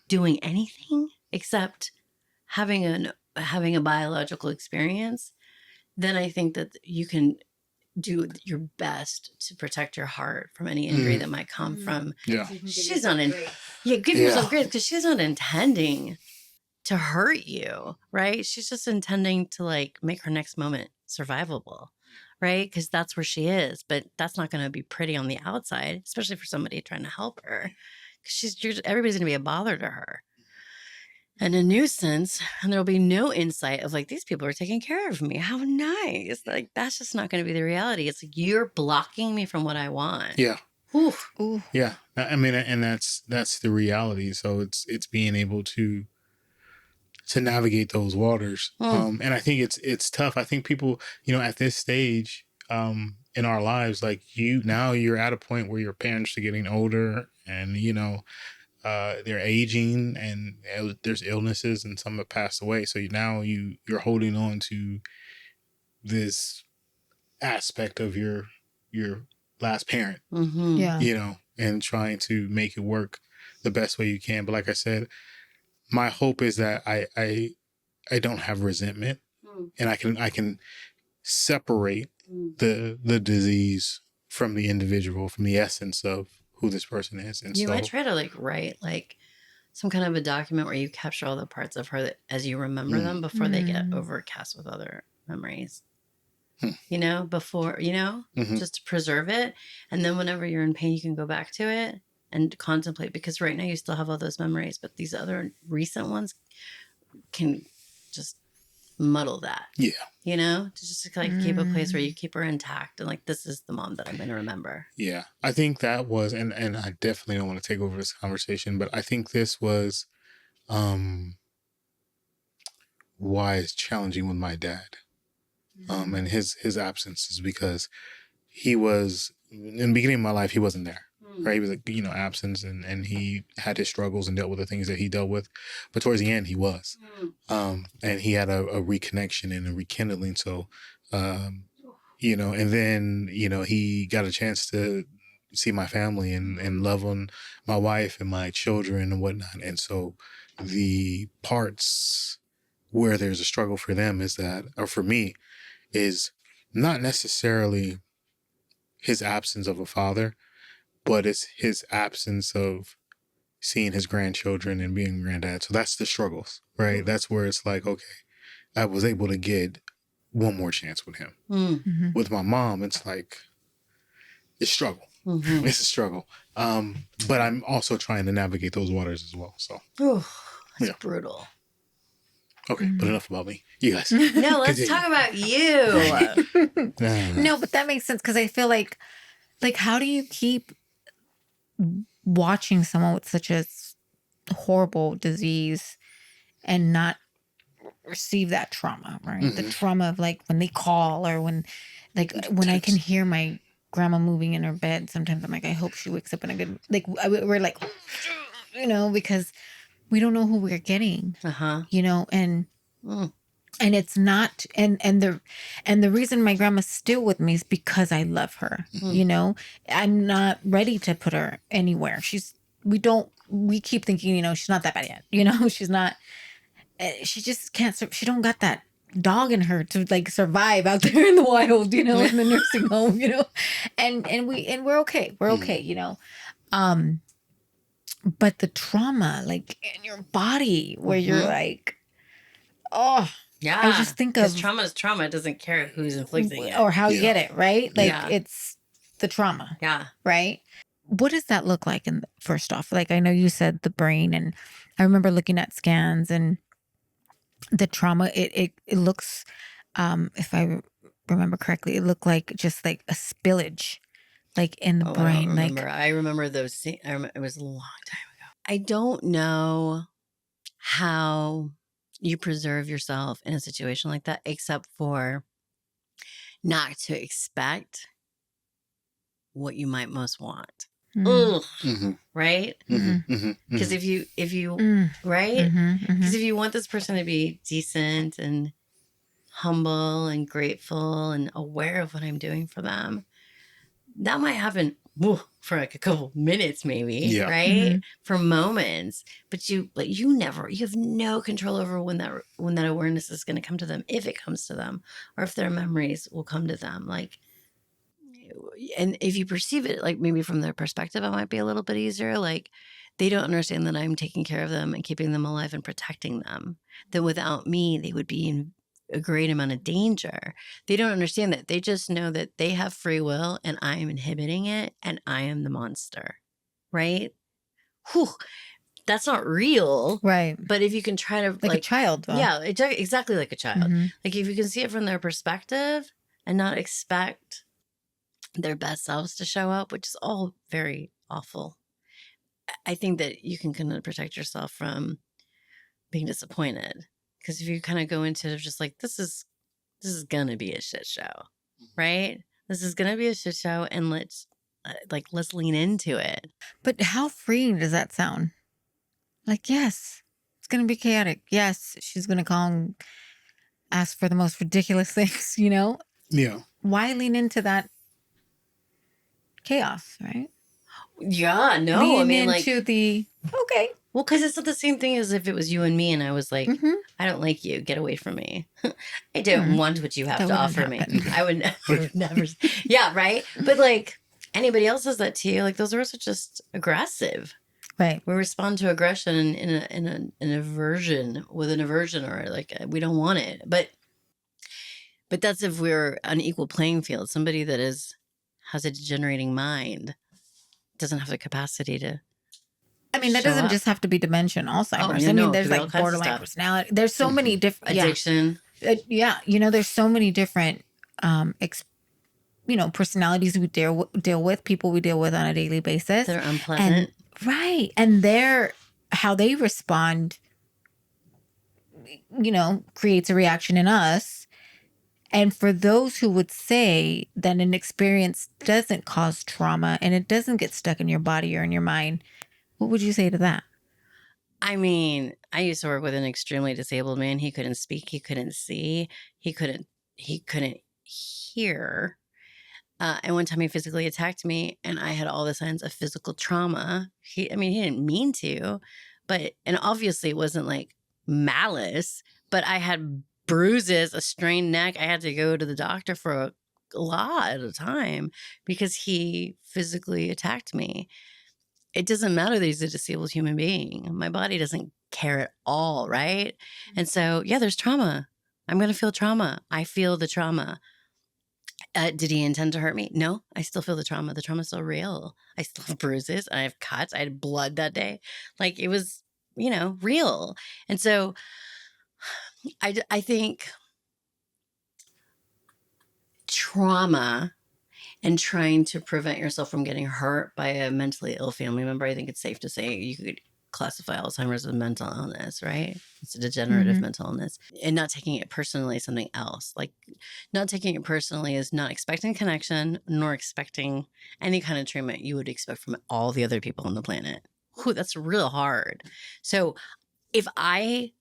[SPEAKER 1] doing anything except having a biological experience, then I think that you can do your best to protect your heart from any injury that might come from.
[SPEAKER 3] Yeah.
[SPEAKER 1] She's not give yourself grace, because she's not intending to hurt you, right? She's just intending to, like, make her next moment survivable, right? Because that's where she is. But that's not going to be pretty on the outside, especially for somebody trying to help her, because everybody's going to be a bother to her and a nuisance, and there'll be no insight of, like, these people are taking care of me. How nice. Like, that's just not going to be the reality. It's like, you're blocking me from what I want.
[SPEAKER 3] Yeah.
[SPEAKER 1] Oof.
[SPEAKER 2] Ooh.
[SPEAKER 3] Yeah. I mean, and that's the reality. So it's being able to navigate those waters. And I think it's tough. I think people, at this stage, in our lives, like, you're at a point where your parents are getting older, and, they're aging, and there's illnesses, and some have passed away. So you're holding on to this aspect of your last parent,
[SPEAKER 2] Yeah.
[SPEAKER 3] and trying to make it work the best way you can. But like I said, my hope is that I don't have resentment, and I can separate the disease from the individual, from the essence of who this person is. And
[SPEAKER 1] You might try to, like, write, like, some kind of a document where you capture all the parts of her that, as you remember them, before they get overcast with other memories. Before, just to preserve it. And then whenever you're in pain, you can go back to it and contemplate, because right now you still have all those memories, but these other recent ones can just muddle that.
[SPEAKER 3] Yeah.
[SPEAKER 1] To just, like, keep a place where you keep her intact, and, like, this is the mom that I'm going to remember.
[SPEAKER 3] Yeah. I think that was, and I definitely don't want to take over this conversation, but I think this was why it's challenging with my dad. And his absence is because he was, in the beginning of my life, he wasn't there. Right. He was, like, absent, and he had his struggles and dealt with the things that he dealt with. But towards the end, he was. And he had a reconnection and a rekindling. So, and then, he got a chance to see my family and love on my wife and my children and whatnot. And so the parts where there's a struggle for them or for me, is not necessarily his absence of a father, but it's his absence of seeing his grandchildren and being a granddad. So that's the struggles, right? That's where it's like, okay, I was able to get one more chance with him. With my mom, it's like, it's struggle,
[SPEAKER 1] Mhm.
[SPEAKER 3] It's a struggle. But I'm also trying to navigate those waters as well. So,
[SPEAKER 1] Ooh, that's
[SPEAKER 3] yeah.
[SPEAKER 1] brutal.
[SPEAKER 3] Okay, but enough about me. You guys.
[SPEAKER 1] No, let's
[SPEAKER 3] Continue.
[SPEAKER 1] talk about you.
[SPEAKER 2] No, but that makes sense because I feel like how do you keep watching someone with such a horrible disease and not receive that trauma, right? The trauma of like when they call or when I can hear my grandma moving in her bed, sometimes I'm like, I hope she wakes up in a good, like we're like, because we don't know who we're getting,
[SPEAKER 1] Uh-huh.
[SPEAKER 2] and
[SPEAKER 1] Mm.
[SPEAKER 2] and it's not, and the reason my grandma's still with me is because I love her. I'm not ready to put her anywhere. We keep thinking, she's not that bad yet. She's not, she just can't, she don't got that dog in her to like survive out there in the wild, in the nursing home, and we're okay. We're okay, but the trauma like in your body where you're like, oh,
[SPEAKER 1] Yeah.
[SPEAKER 2] I just think
[SPEAKER 1] Because
[SPEAKER 2] of
[SPEAKER 1] trauma is trauma. It doesn't care who's inflicting it.
[SPEAKER 2] or how you get it, right? Like
[SPEAKER 1] Yeah.
[SPEAKER 2] it's the trauma.
[SPEAKER 1] Yeah.
[SPEAKER 2] Right. What does that look like? And first off, like I know you said the brain, and I remember looking at scans and the trauma. It looks, if I remember correctly, it looked like just like a spillage, like in the
[SPEAKER 1] I
[SPEAKER 2] brain.
[SPEAKER 1] don't remember.
[SPEAKER 2] Like
[SPEAKER 1] I remember those. It was a long time ago. I don't know how you preserve yourself in a situation like that, except for not to expect what you might most want. Ugh. Right? Because if you right? Because if you want this person to be decent and humble and grateful and aware of what I'm doing for them, that might happen for like a couple minutes, maybe, right? For moments, but you have no control over when that awareness is going to come to them, if it comes to them, or if their memories will come to them. Like, and if you perceive it like maybe from their perspective, it might be a little bit easier. Like, they don't understand that I'm taking care of them and keeping them alive and protecting them. That without me, they would be in a great amount of danger. They don't understand that. They just know that they have free will and I am inhibiting it and I am the monster. Right? Whew. That's not real.
[SPEAKER 2] right.
[SPEAKER 1] But if you can try to
[SPEAKER 2] Like a child, though.
[SPEAKER 1] Yeah, exactly like a child. Like if you can see it from their perspective and not expect their best selves to show up, which is all very awful. I think that you can kind of protect yourself from being disappointed. Because if you kind of go into it just like, this is gonna be a shit show, right? This is gonna be a shit show, and let's lean into it.
[SPEAKER 2] But how freeing does that sound? Like, yes, it's gonna be chaotic. Yes, she's gonna call and ask for the most ridiculous things,
[SPEAKER 3] Yeah.
[SPEAKER 2] Why lean into that chaos, right?
[SPEAKER 1] Yeah, no,
[SPEAKER 2] lean
[SPEAKER 1] I mean,
[SPEAKER 2] into the okay.
[SPEAKER 1] Well, because it's not the same thing as if it was you and me, and I was like, I don't like you. Get away from me. I don't want what you have
[SPEAKER 2] That
[SPEAKER 1] to
[SPEAKER 2] wouldn't
[SPEAKER 1] offer me.
[SPEAKER 2] happen.
[SPEAKER 1] I would never. Yeah, right. But like anybody else says that to you, like those words are just aggressive.
[SPEAKER 2] Right.
[SPEAKER 1] We respond to aggression in an aversion with an aversion, or like we don't want it. But that's if we're on equal playing field. Somebody that has a degenerating mind doesn't have the capacity to.
[SPEAKER 2] I mean, that
[SPEAKER 1] show
[SPEAKER 2] doesn't
[SPEAKER 1] up.
[SPEAKER 2] just have to be dementia and Alzheimer's.
[SPEAKER 1] yeah,
[SPEAKER 2] I mean,
[SPEAKER 1] no, it
[SPEAKER 2] there's
[SPEAKER 1] could be all
[SPEAKER 2] like
[SPEAKER 1] kinds of
[SPEAKER 2] borderline
[SPEAKER 1] stuff.
[SPEAKER 2] personality. There's so many different
[SPEAKER 1] Addiction.
[SPEAKER 2] Yeah, there's so many different personalities we deal with, people we deal with on a daily basis.
[SPEAKER 1] They're unpleasant.
[SPEAKER 2] Right. And how they respond, creates a reaction in us. And for those who would say that an experience doesn't cause trauma and it doesn't get stuck in your body or in your mind, what would you say to that?
[SPEAKER 1] I mean, I used to work with an extremely disabled man. He couldn't speak. He couldn't see. He couldn't hear. And one time he physically attacked me, and I had all the signs of physical trauma. He didn't mean to, and obviously it wasn't like malice, but I had bruises, a strained neck. I had to go to the doctor for a lot at a time because he physically attacked me. It doesn't matter that he's a disabled human being. My body doesn't care at all, right? And so, yeah, there's trauma. I'm going to feel trauma. I feel the trauma. Did he intend to hurt me? No, I still feel the trauma. The trauma's still real. I still have bruises. I have cuts. I had blood that day. Like it was, real. And so I think trauma and trying to prevent yourself from getting hurt by a mentally ill family member, I think it's safe to say you could classify Alzheimer's as a mental illness, right? It's a degenerative mental illness. And not taking it personally is something else. Like not taking it personally is not expecting connection nor expecting any kind of treatment you would expect from all the other people on the planet. Whew, that's real hard. So if I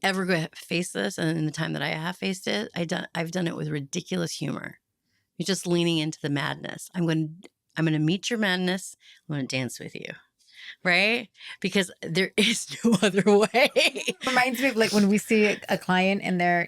[SPEAKER 1] ever go face this, and in the time that I have faced it, I've done it with ridiculous humor. You're just leaning into the madness. I'm going to meet your madness. I'm going to dance with you. Right? Because there is no other way.
[SPEAKER 2] Reminds me of like when we see a client and they're,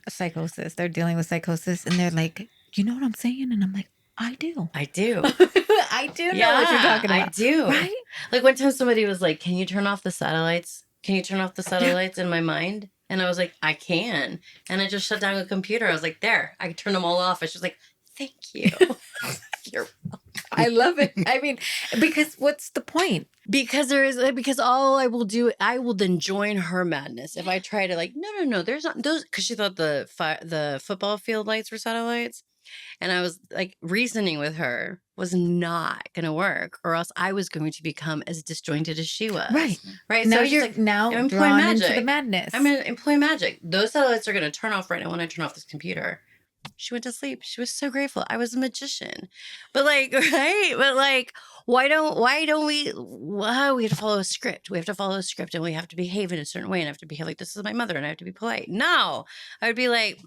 [SPEAKER 2] psychosis, they're dealing with psychosis and they're like, you know what I'm saying? And I'm like, I do.
[SPEAKER 1] I do.
[SPEAKER 2] I do know what you're talking about.
[SPEAKER 1] I do.
[SPEAKER 2] Right?
[SPEAKER 1] Like one time somebody was like, can you turn off the satellites? Can you turn off the satellites in my mind? And I was like, I can. And I just shut down the computer. I was like, there, I turned them all off. And she was like, thank you. You're
[SPEAKER 2] I love it. I mean, because what's the point?
[SPEAKER 1] Because all I will do, I will then join her madness. If I try to like, no, there's not those, because she thought the football field lights were satellites. And I was like reasoning with her was not going to work, or else I was going to become as disjointed as she was. Right.
[SPEAKER 2] Now
[SPEAKER 1] So
[SPEAKER 2] you're
[SPEAKER 1] like,
[SPEAKER 2] now
[SPEAKER 1] employ
[SPEAKER 2] drawn
[SPEAKER 1] magic.
[SPEAKER 2] into the madness.
[SPEAKER 1] I'm going to employ magic. Those satellites are going to turn off right now when I turn off this computer. She went to sleep. She was so grateful. I was a magician. But like, right? But like, why don't we, we have to follow a script. We have to follow a script and we have to behave in a certain way and I have to behave like this is my mother and I have to be polite. No, I would be like,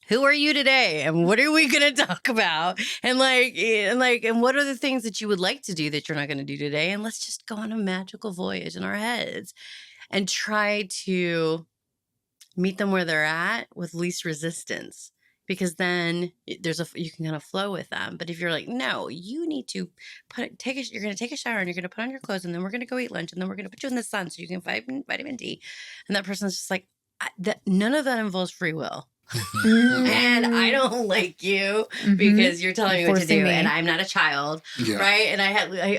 [SPEAKER 1] who are you today? And what are we going to talk about? And what are the things that you would like to do that you're not going to do today? And let's just go on a magical voyage in our heads and try to meet them where they're at with least resistance. Because then you can kind of flow with them. But if you're like, no, you need to you're going to take a shower and you're going to put on your clothes and then we're going to go eat lunch and then we're going to put you in the sun so you can vitamin D. And that person's just like, none of that involves free will. And I don't like you because you're telling me what to do, and I'm not a child, right? And I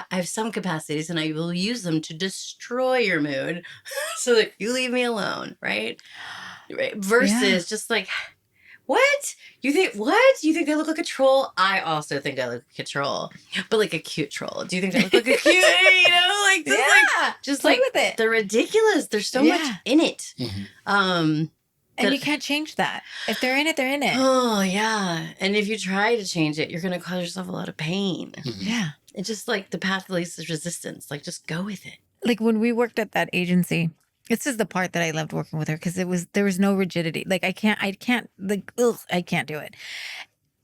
[SPEAKER 1] have some capacities, and I will use them to destroy your mood, so that you leave me alone, right? Versus just like, what you think? What you think they look like a troll? I also think I look like a troll, but like a cute troll. Do you think they look like a cute? Just
[SPEAKER 2] play
[SPEAKER 1] like
[SPEAKER 2] with it.
[SPEAKER 1] They're ridiculous. There's so much in it.
[SPEAKER 2] And you can't change that. If they're in it, they're in it.
[SPEAKER 1] Oh, yeah. And if you try to change it, you're going to cause yourself a lot of pain.
[SPEAKER 2] Yeah.
[SPEAKER 1] It's just like the path of least resistance. Like, just go with it.
[SPEAKER 2] Like when we worked at that agency, this is the part that I loved working with her because there was no rigidity. Like I can't do it.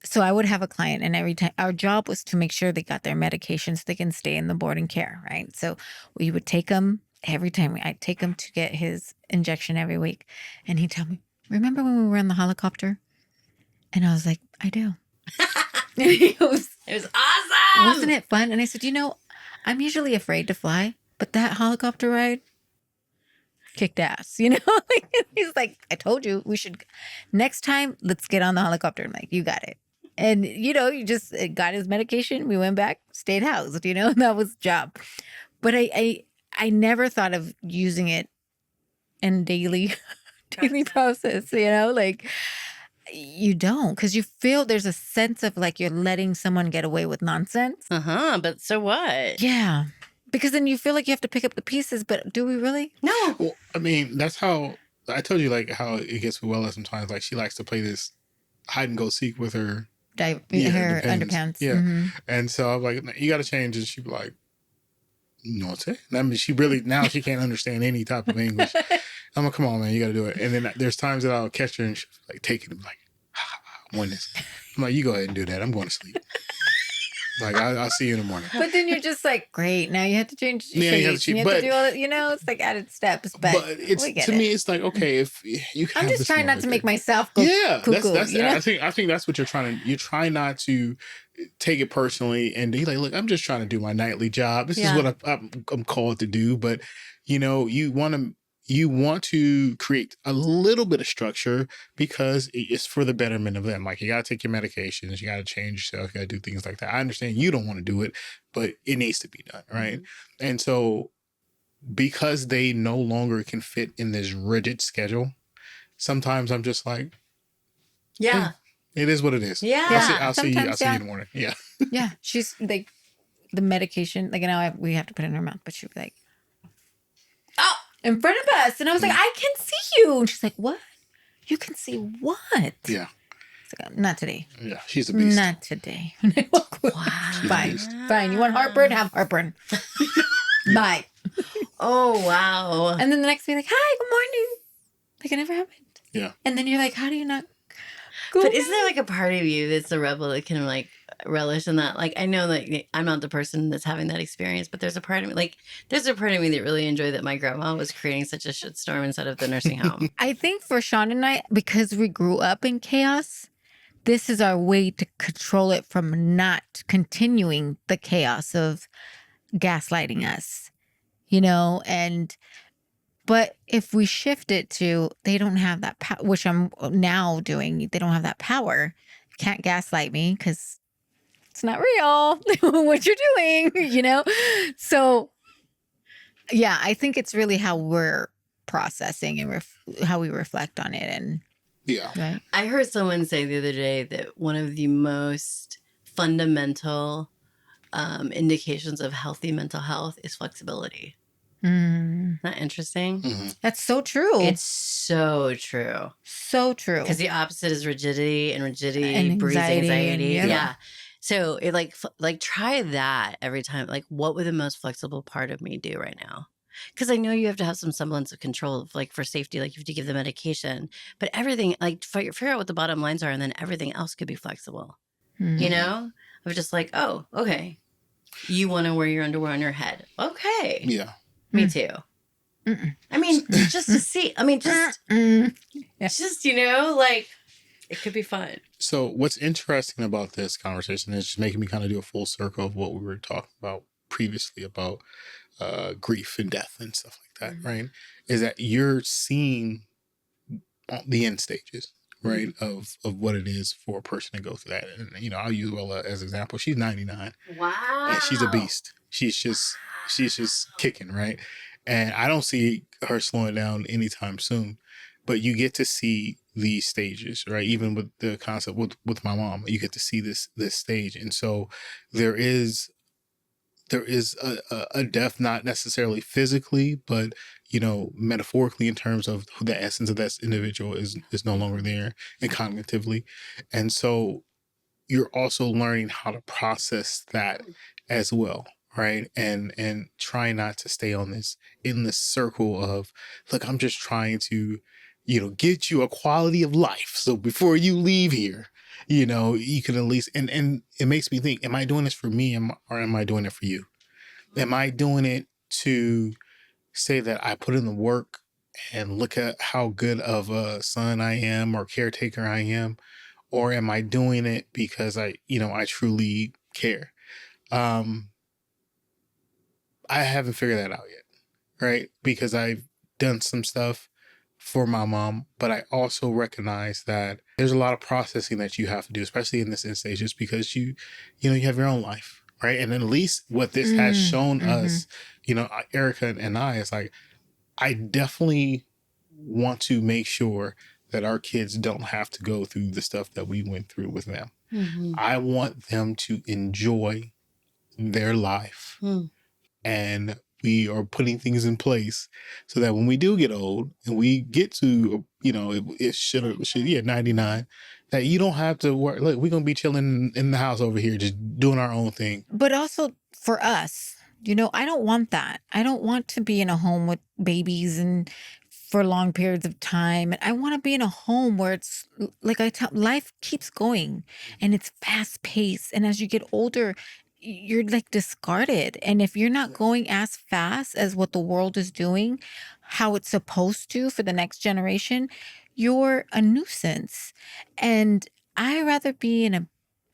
[SPEAKER 2] So I would have a client and every time our job was to make sure they got their medications so they can stay in the boarding care, right? So we would take them every time. I'd take him to get his injection every week. And he'd tell me, remember when we were on the helicopter? And I was like, I do.
[SPEAKER 1] It was awesome.
[SPEAKER 2] Wasn't it fun? And I said, I'm usually afraid to fly, but that helicopter ride kicked ass, Like, he's like, I told you we should, next time, let's get on the helicopter. I'm like, you got it. And, you just got his medication. We went back, stayed housed, and that was the job. But I never thought of using it in daily process, like you don't, because you feel there's a sense of like you're letting someone get away with nonsense.
[SPEAKER 1] But so what?
[SPEAKER 2] Yeah. Because then you feel like you have to pick up the pieces, but do we really?
[SPEAKER 1] No.
[SPEAKER 3] Well, I mean, that's how I told you, like how it gets with Wella sometimes. Like she likes to play this hide and go seek with her
[SPEAKER 2] her underpants.
[SPEAKER 3] Yeah. And so I'm like, you got to change. And she'd be like, you know what I'm saying? I mean, she can't understand any type of English. I'm like, come on, man, you got to do it. And then there's times that I'll catch her and she'll like take it and be like, I won this. I'm like, you go ahead and do that. I'm going to sleep. Like, I'll see you in the morning.
[SPEAKER 2] But then you're just like, great. Now you have to change.
[SPEAKER 3] Yeah, you have to change.
[SPEAKER 2] You have to do all that, it's like added steps. But
[SPEAKER 3] it's to me, it's like, okay, if you can.
[SPEAKER 2] I'm just trying not to make myself go cuckoo.
[SPEAKER 3] I think that's what you're trying to. You're trying not to take it personally and be like, look, I'm just trying to do my nightly job. This is what I'm called to do. But you want to. you want to create a little bit of structure because it's for the betterment of them. Like, you got to take your medications, you got to change yourself, you got to do things like that. I understand you don't want to do it, but it needs to be done, right? And so because they no longer can fit in this rigid schedule, sometimes I'm just like,
[SPEAKER 1] Yeah.
[SPEAKER 3] it is what it is.
[SPEAKER 1] Yeah.
[SPEAKER 3] I'll see you
[SPEAKER 2] Sometimes,
[SPEAKER 3] in the morning. Yeah.
[SPEAKER 2] Yeah, she's like the medication. Like now we have to put it in her mouth, but she'd be like, "Oh, in front of us," and I was like, "I can see you," and she's like, "What? You can see what?"
[SPEAKER 3] Yeah.
[SPEAKER 2] It's like, not today.
[SPEAKER 3] Yeah. She's a beast.
[SPEAKER 2] Not today. Fine. Fine. You want heartburn? Have heartburn. Bye.
[SPEAKER 1] Oh, wow.
[SPEAKER 2] And then the next day, like, "Hi, good morning." Like it never happened.
[SPEAKER 3] Yeah.
[SPEAKER 2] And then you're like, "How do you not go?"
[SPEAKER 1] But isn't there like a part of you that's a rebel that can like relish in that? Like, I know that I'm not the person that's having that experience, but there's a part of me, that really enjoyed that my grandma was creating such a shitstorm instead of the nursing home.
[SPEAKER 2] I think for Sean and I, because we grew up in chaos, this is our way to control it from not continuing the chaos of gaslighting us, but if we shift it to, they don't have that power, which I'm now doing, they don't have that power. Can't gaslight me because it's not real what you're doing, So yeah, I think it's really how we're processing and how we reflect on it. And
[SPEAKER 3] Yeah.
[SPEAKER 2] right.
[SPEAKER 1] I heard someone say the other day that one of the most fundamental indications of healthy mental health is flexibility. Isn't that interesting?
[SPEAKER 3] Mm-hmm.
[SPEAKER 2] That's so true.
[SPEAKER 1] It's so true.
[SPEAKER 2] So true.
[SPEAKER 1] Because the opposite is rigidity, and rigidity
[SPEAKER 2] And
[SPEAKER 1] breeds
[SPEAKER 2] anxiety,
[SPEAKER 1] anxiety.
[SPEAKER 2] yeah.
[SPEAKER 1] Yeah. So it like try that every time. Like, what would the most flexible part of me do right now? Because I know you have to have some semblance of control of, like, for safety, like you have to give the medication, but everything, like, figure out what the bottom lines are, and then everything else could be flexible. You know, of just like, oh, okay, you want to wear your underwear on your head, okay,
[SPEAKER 3] Yeah.
[SPEAKER 1] me too. I mean, just to see. I mean, just like, it could be fun.
[SPEAKER 3] So what's interesting about this conversation is just making me kind of do a full circle of what we were talking about previously about grief and death and stuff like that, right? Is that you're seeing the end stages, right, of what it is for a person to go through that. And I'll use Wella as an example. She's 99.
[SPEAKER 1] Wow.
[SPEAKER 3] And she's a beast. She's just kicking, right? And I don't see her slowing down anytime soon. But you get to see these stages, right? Even with the concept with my mom, you get to see this stage. And so there is a death, not necessarily physically, but metaphorically, in terms of the essence of that individual is no longer there, and cognitively. And so you're also learning how to process that as well, right? And try not to stay on this circle of, look, I'm just trying to get you a quality of life, so before you leave here, you can at least, and it makes me think, am I doing this for me, or am I doing it for you? Am I doing it to say that I put in the work and look at how good of a son I am or caretaker I am? Or am I doing it because I truly care? I haven't figured that out yet, right? Because I've done some stuff for my mom, but I also recognize that there's a lot of processing that you have to do, especially in this stage, just because you have your own life, right? And at least what this has shown us, Erika and I, is like, I definitely want to make sure that our kids don't have to go through the stuff that we went through with them. I want them to enjoy their life. And we are putting things in place so that when we do get old and we get to, it should 99, that you don't have to work. Look, we're going to be chilling in the house over here, just doing our own thing.
[SPEAKER 2] But also for us, I don't want that. I don't want to be in a home with babies and for long periods of time. And I want to be in a home where it's like life keeps going and it's fast paced. And as you get older, you're like discarded. And if you're not going as fast as what the world is doing, how it's supposed to for the next generation, you're a nuisance. And I rather be in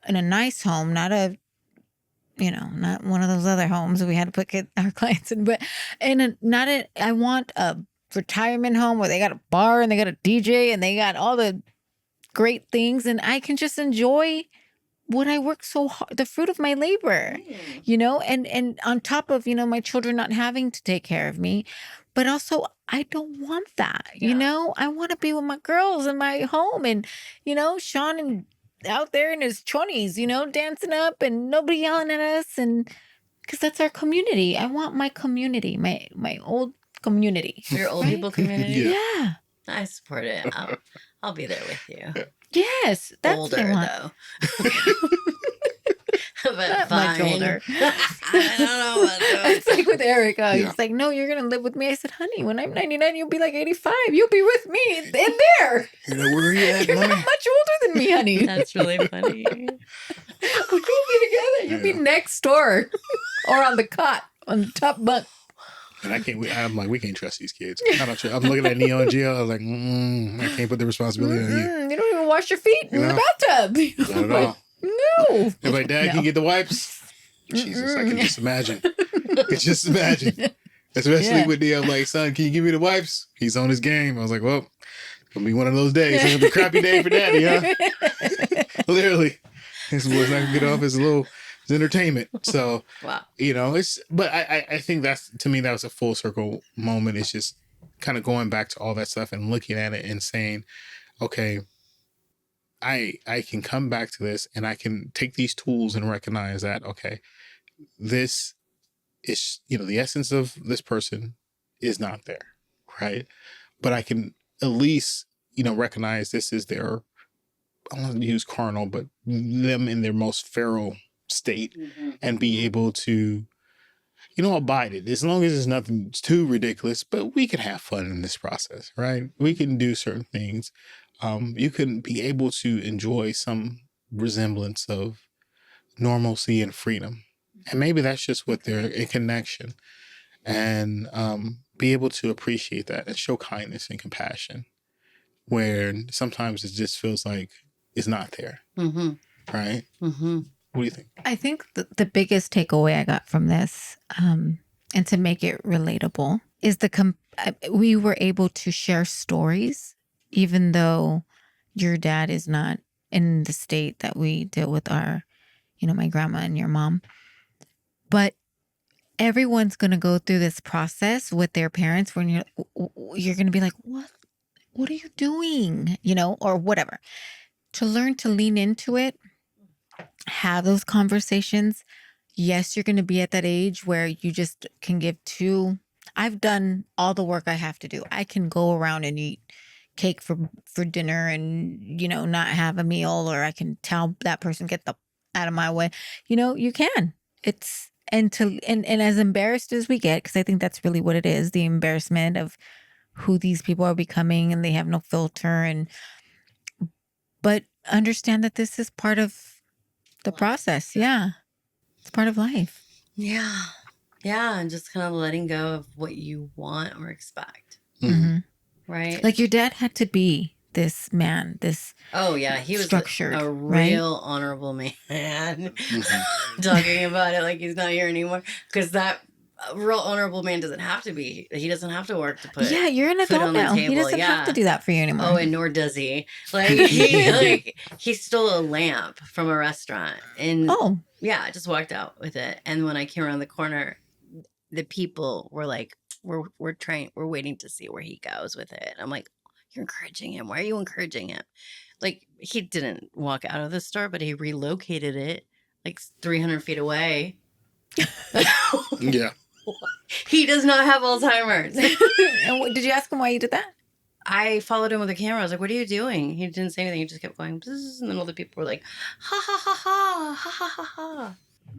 [SPEAKER 2] a nice home, not not one of those other homes we had to put our clients in, but I want a retirement home where they got a bar and they got a DJ and they got all the great things, and I can just enjoy what I work so hard, the fruit of my labor, you know, and on top of, you know, my children not having to take care of me, but also I don't want that, you know, I want to be with my girls in my home, and, you know, Sean and out there in his 20s, you know, dancing up and nobody yelling at us, and because that's our community. I want my community, my old community.
[SPEAKER 1] Your old people community?
[SPEAKER 2] Yeah.
[SPEAKER 1] I support it. I'll be there with you.
[SPEAKER 2] Yes. That's
[SPEAKER 1] Older,
[SPEAKER 2] what I want.
[SPEAKER 1] though. But
[SPEAKER 2] Not
[SPEAKER 1] fine.
[SPEAKER 2] much older.
[SPEAKER 1] I don't know about those.
[SPEAKER 2] It's like with Erika.
[SPEAKER 3] Yeah.
[SPEAKER 2] He's like, no, you're going to live with me. I said, honey, when I'm 99, you'll be like 85. You'll be with me in there.
[SPEAKER 3] You're like, where are you at,
[SPEAKER 2] You're not
[SPEAKER 3] mommy?
[SPEAKER 2] much older than me, honey.
[SPEAKER 1] That's really funny.
[SPEAKER 2] We'll be together. You'll be next door or on the cot, on the top bunk.
[SPEAKER 3] And I'm like, we can't trust these kids. I don't trust. I'm looking at Neo and Gio. I was like, I can't put the responsibility on you.
[SPEAKER 2] You don't even wash your feet in the
[SPEAKER 3] No.
[SPEAKER 2] bathtub.
[SPEAKER 3] Not at all.
[SPEAKER 2] No.
[SPEAKER 3] If my dad can get the wipes, Jesus, I can just imagine. Especially with the, I'm like, son, can you give me the wipes? He's on his game. I was like, well, it's going to be one of those days. It's going to be a crappy day for daddy, huh? Literally. This boy's not going to get off his entertainment. So,
[SPEAKER 1] Wow.
[SPEAKER 3] you know, but I think to me, that was a full circle moment. It's just kind of going back to all that stuff and looking at it and saying, okay, I can come back to this and I can take these tools and recognize that, okay, this is, you know, the essence of this person is not there, right? But I can at least, you know, recognize this is their, I don't want to use carnal, but them in their most feral state, and be able to, you know, abide it as long as it's nothing too ridiculous, but we can have fun in this process, right? We can do certain things. You can be able to enjoy some resemblance of normalcy and freedom. And maybe that's just what they're in connection, and be able to appreciate that and show kindness and compassion where sometimes it just feels like it's not there. Right? What do you think?
[SPEAKER 2] I think the biggest takeaway I got from this, and to make it relatable, is we were able to share stories, even though your dad is not in the state that we deal with our, you know, my grandma and your mom. But everyone's going to go through this process with their parents when you're going to be like, what are you doing? You know, or whatever. To learn to lean into it, have those conversations. Yes, you're going to be at that age where you just can give I've done all the work I have to do. I can go around and eat cake for dinner and, you know, not have a meal, or I can tell that person, get out of my way. You know, you can. And as embarrassed as we get, because I think that's really what it is, the embarrassment of who these people are becoming, and they have no filter, but understand that this is part of the process. Yeah. It's part of life.
[SPEAKER 1] Yeah. Yeah. And just kind of letting go of what you want or expect. Right?
[SPEAKER 2] Like your dad had to be this man, this
[SPEAKER 1] oh yeah, he was
[SPEAKER 2] structured,
[SPEAKER 1] a
[SPEAKER 2] right?
[SPEAKER 1] real honorable man. Talking about it like he's not here anymore, because that real honorable man doesn't have to be. He doesn't have to work to put.
[SPEAKER 2] Yeah, you're an
[SPEAKER 1] food
[SPEAKER 2] adult
[SPEAKER 1] on the
[SPEAKER 2] now. He
[SPEAKER 1] table.
[SPEAKER 2] doesn't have to do that for you anymore.
[SPEAKER 1] Oh, and nor does he. Like he stole a lamp from a restaurant, and yeah, I just walked out with it. And when I came around the corner, the people were like, we're waiting to see where he goes with it. I'm like, you're encouraging him. Why are you encouraging him? Like, he didn't walk out of the store, but he relocated it like 300 feet away.
[SPEAKER 3] Yeah.
[SPEAKER 1] He does not have Alzheimer's.
[SPEAKER 2] And did you ask him why you did that?
[SPEAKER 1] I followed him with a camera. I was like, what are you doing? He didn't say anything. He just kept going. Bzz, and then all the people were like, ha, ha, ha, ha, ha, ha, ha, ha.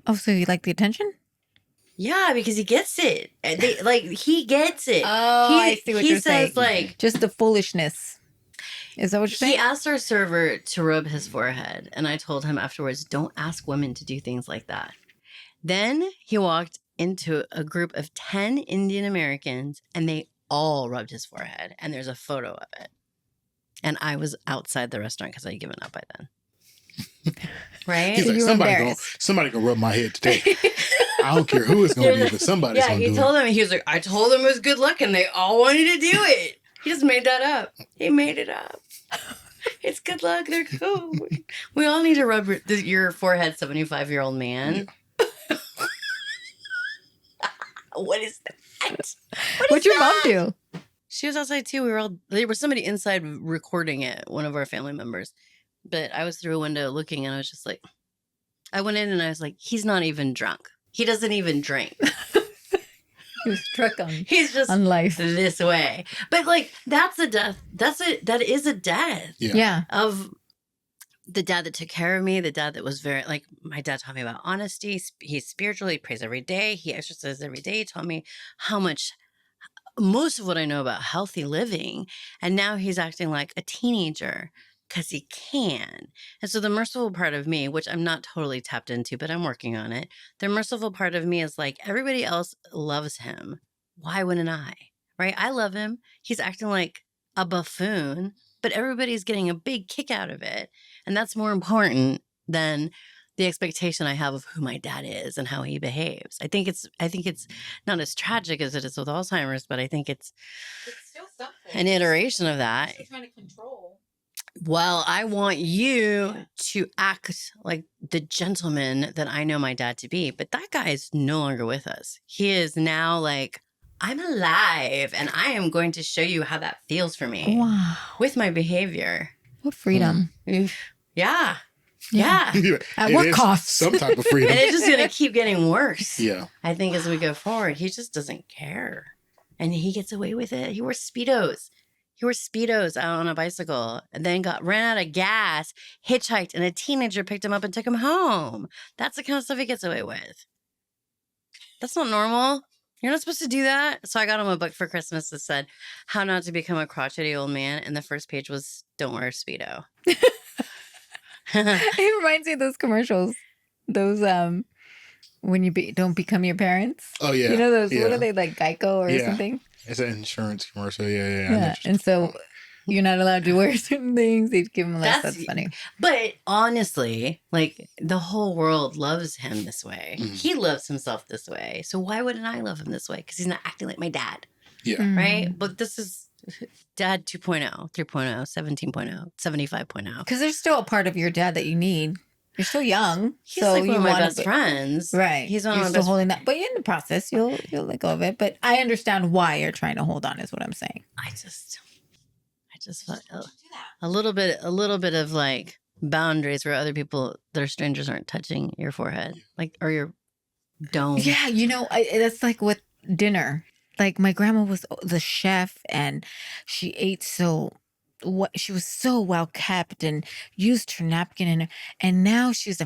[SPEAKER 2] Oh, so you like the attention?
[SPEAKER 1] Yeah, because he gets it. He gets it.
[SPEAKER 2] Oh, I see what you're saying.
[SPEAKER 1] He says, like...
[SPEAKER 2] just the foolishness. Is that what you're saying?
[SPEAKER 1] He asked our server to rub his forehead. And I told him afterwards, don't ask women to do things like that. Then he walked into a group of 10 Indian Americans, and they all rubbed his forehead. And there's a photo of it. And I was outside the restaurant because I'd given up by then. Right?
[SPEAKER 3] He's like,
[SPEAKER 2] You were
[SPEAKER 3] somebody gonna rub my head today. I don't care who it's going to be, but somebody's going to do
[SPEAKER 1] he told him, he was like, I told him it was good luck and they all wanted to do it. He just made that up. He made it up. It's good luck. They're cool. We all need to rub your forehead, 75-year-old man. Yeah. What is that?
[SPEAKER 2] What'd your mom do?
[SPEAKER 1] She was outside too. There was somebody inside recording it, one of our family members. But I was through a window looking and I was just like, I went in and I was like, he's not even drunk. He doesn't even drink.
[SPEAKER 2] He was struck on.
[SPEAKER 1] He's just
[SPEAKER 2] on life
[SPEAKER 1] this way. But like, that's a death. That is a death.
[SPEAKER 2] Yeah.
[SPEAKER 1] Of the dad that took care of me, the dad that was very, like, my dad taught me about honesty. He's spiritual. He prays every day. He exercises every day. He taught me how much, most of what I know about healthy living. And now he's acting like a teenager because he can. And so the merciful part of me, which I'm not totally tapped into, but I'm working on it. The merciful part of me is like, everybody else loves him. Why wouldn't I? Right? I love him. He's acting like a buffoon, but everybody's getting a big kick out of it. And that's more important than the expectation I have of who my dad is and how he behaves. I think it's not as tragic as it is with Alzheimer's, but I think it's
[SPEAKER 2] still something.
[SPEAKER 1] An iteration of that.
[SPEAKER 2] Still trying to control.
[SPEAKER 1] Well, I want you to act like the gentleman that I know my dad to be. But that guy is no longer with us. He is now like, I'm alive and I am going to show you how that feels for me.
[SPEAKER 2] Wow.
[SPEAKER 1] With my behavior.
[SPEAKER 2] What freedom.
[SPEAKER 1] Yeah. Yeah.
[SPEAKER 2] At what cost?
[SPEAKER 3] Some type of freedom.
[SPEAKER 1] And it's just going to keep getting worse.
[SPEAKER 3] Yeah.
[SPEAKER 1] I think as we go forward, he just doesn't care. And he gets away with it. He wears Speedos. He wore Speedos out on a bicycle and then ran out of gas, hitchhiked, and a teenager picked him up and took him home. That's the kind of stuff he gets away with. That's not normal. You're not supposed to do that. So I got him a book for Christmas that said, How Not to Become a Crotchety Old Man. And the first page was, Don't wear a Speedo.
[SPEAKER 2] It reminds me of those commercials. Those, when you don't become your parents.
[SPEAKER 3] Oh, yeah.
[SPEAKER 2] You know those,
[SPEAKER 3] yeah.
[SPEAKER 2] what are they, like Geico or something?
[SPEAKER 3] It's an insurance commercial. Yeah.
[SPEAKER 2] And so you're not allowed to wear certain things. They'd give him less. That's funny.
[SPEAKER 1] But honestly, like the whole world loves him this way. Mm-hmm. He loves himself this way. So why wouldn't I love him this way? Because he's not acting like my dad.
[SPEAKER 3] Yeah.
[SPEAKER 2] Mm-hmm.
[SPEAKER 1] Right? But this is dad 2.0, 3.0, 17.0, 75.0.
[SPEAKER 2] Because there's still a part of your dad that you need. You're still young.
[SPEAKER 1] He's
[SPEAKER 2] so
[SPEAKER 1] like one of my best
[SPEAKER 2] be,
[SPEAKER 1] friends.
[SPEAKER 2] Right.
[SPEAKER 1] He's one
[SPEAKER 2] you're
[SPEAKER 1] of my
[SPEAKER 2] still
[SPEAKER 1] best
[SPEAKER 2] holding that. But in the process, you'll let go of it. But I understand why you're trying to hold on is what I'm saying.
[SPEAKER 1] I just felt a little bit of like boundaries where other people that are strangers aren't touching your forehead, like, or your dome.
[SPEAKER 2] Yeah. That's like with dinner. Like my grandma was the chef and she ate she was so well kept and used her napkin and now she's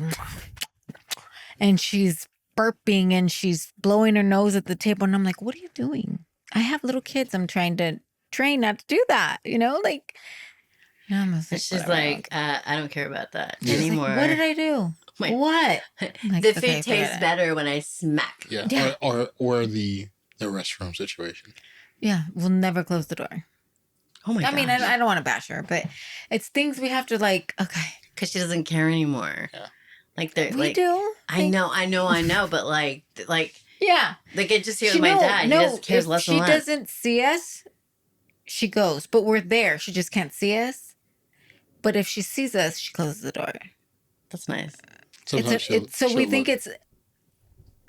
[SPEAKER 2] and she's burping and she's blowing her nose at the table and I'm like, what are you doing? I have little kids. I'm trying to train not to do that. Like
[SPEAKER 1] she's like, I don't care about that anymore.
[SPEAKER 2] Like, what did I do? What? Like,
[SPEAKER 1] the food tastes better when I smack.
[SPEAKER 3] Yeah. Or the restroom situation.
[SPEAKER 2] Yeah, we'll never close the door.
[SPEAKER 1] Oh my god!
[SPEAKER 2] I mean, I don't want to bash her, but it's things we have to like. Okay,
[SPEAKER 1] because she doesn't care anymore.
[SPEAKER 3] Yeah.
[SPEAKER 1] Like they're
[SPEAKER 2] we do.
[SPEAKER 1] I know, but like
[SPEAKER 2] yeah,
[SPEAKER 1] like I just see it with my dad. He just cares less and less.
[SPEAKER 2] She doesn't see us. She goes, but we're there. She just can't see us. But if she sees us, she closes the door.
[SPEAKER 1] That's nice.
[SPEAKER 2] So we think it's.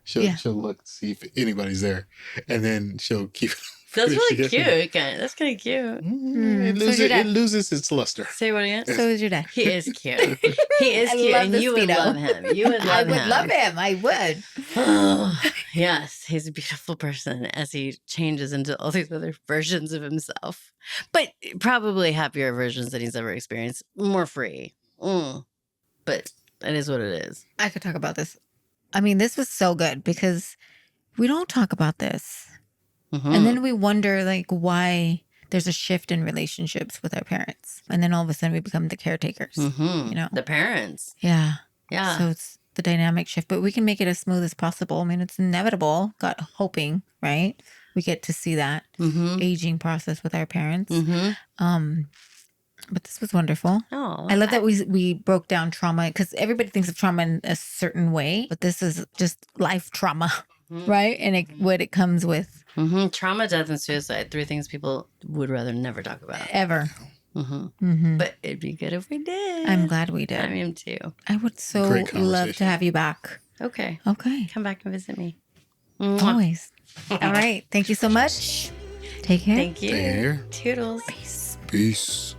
[SPEAKER 3] She'll look, see if anybody's there, and then she'll keep.
[SPEAKER 1] That's really cute. That's kind of cute.
[SPEAKER 3] It loses its luster.
[SPEAKER 1] Say what again?
[SPEAKER 2] So is your dad.
[SPEAKER 1] He is cute. He is cute, and you would love him. You would love him.
[SPEAKER 2] I would love him. I would.
[SPEAKER 1] Oh, yes, he's a beautiful person as he changes into all these other versions of himself, but probably happier versions than he's ever experienced. More free. But that is what it is.
[SPEAKER 2] I could talk about this. I mean, this was so good because we don't talk about this. Mm-hmm. And then we wonder like why there's a shift in relationships with our parents. And then all of a sudden we become the caretakers,
[SPEAKER 1] The parents.
[SPEAKER 2] Yeah.
[SPEAKER 1] Yeah.
[SPEAKER 2] So it's the dynamic shift, but we can make it as smooth as possible. I mean, it's inevitable, hoping, right? We get to see that aging process with our parents. But this was wonderful.
[SPEAKER 1] Oh,
[SPEAKER 2] I love that we broke down trauma, because everybody thinks of trauma in a certain way, but this is just life trauma, right? And what it comes with.
[SPEAKER 1] Trauma, death, and suicide. 3 things people would rather never talk about.
[SPEAKER 2] Ever.
[SPEAKER 1] But it'd be good if we did.
[SPEAKER 2] I'm glad we did.
[SPEAKER 1] I am too.
[SPEAKER 2] I would so
[SPEAKER 3] Great
[SPEAKER 2] love to have you back.
[SPEAKER 1] Okay.
[SPEAKER 2] Okay.
[SPEAKER 1] Come back and visit me.
[SPEAKER 2] Always. All right. Thank you so much. Take care.
[SPEAKER 1] Thank you.
[SPEAKER 3] There.
[SPEAKER 1] Toodles.
[SPEAKER 3] Peace.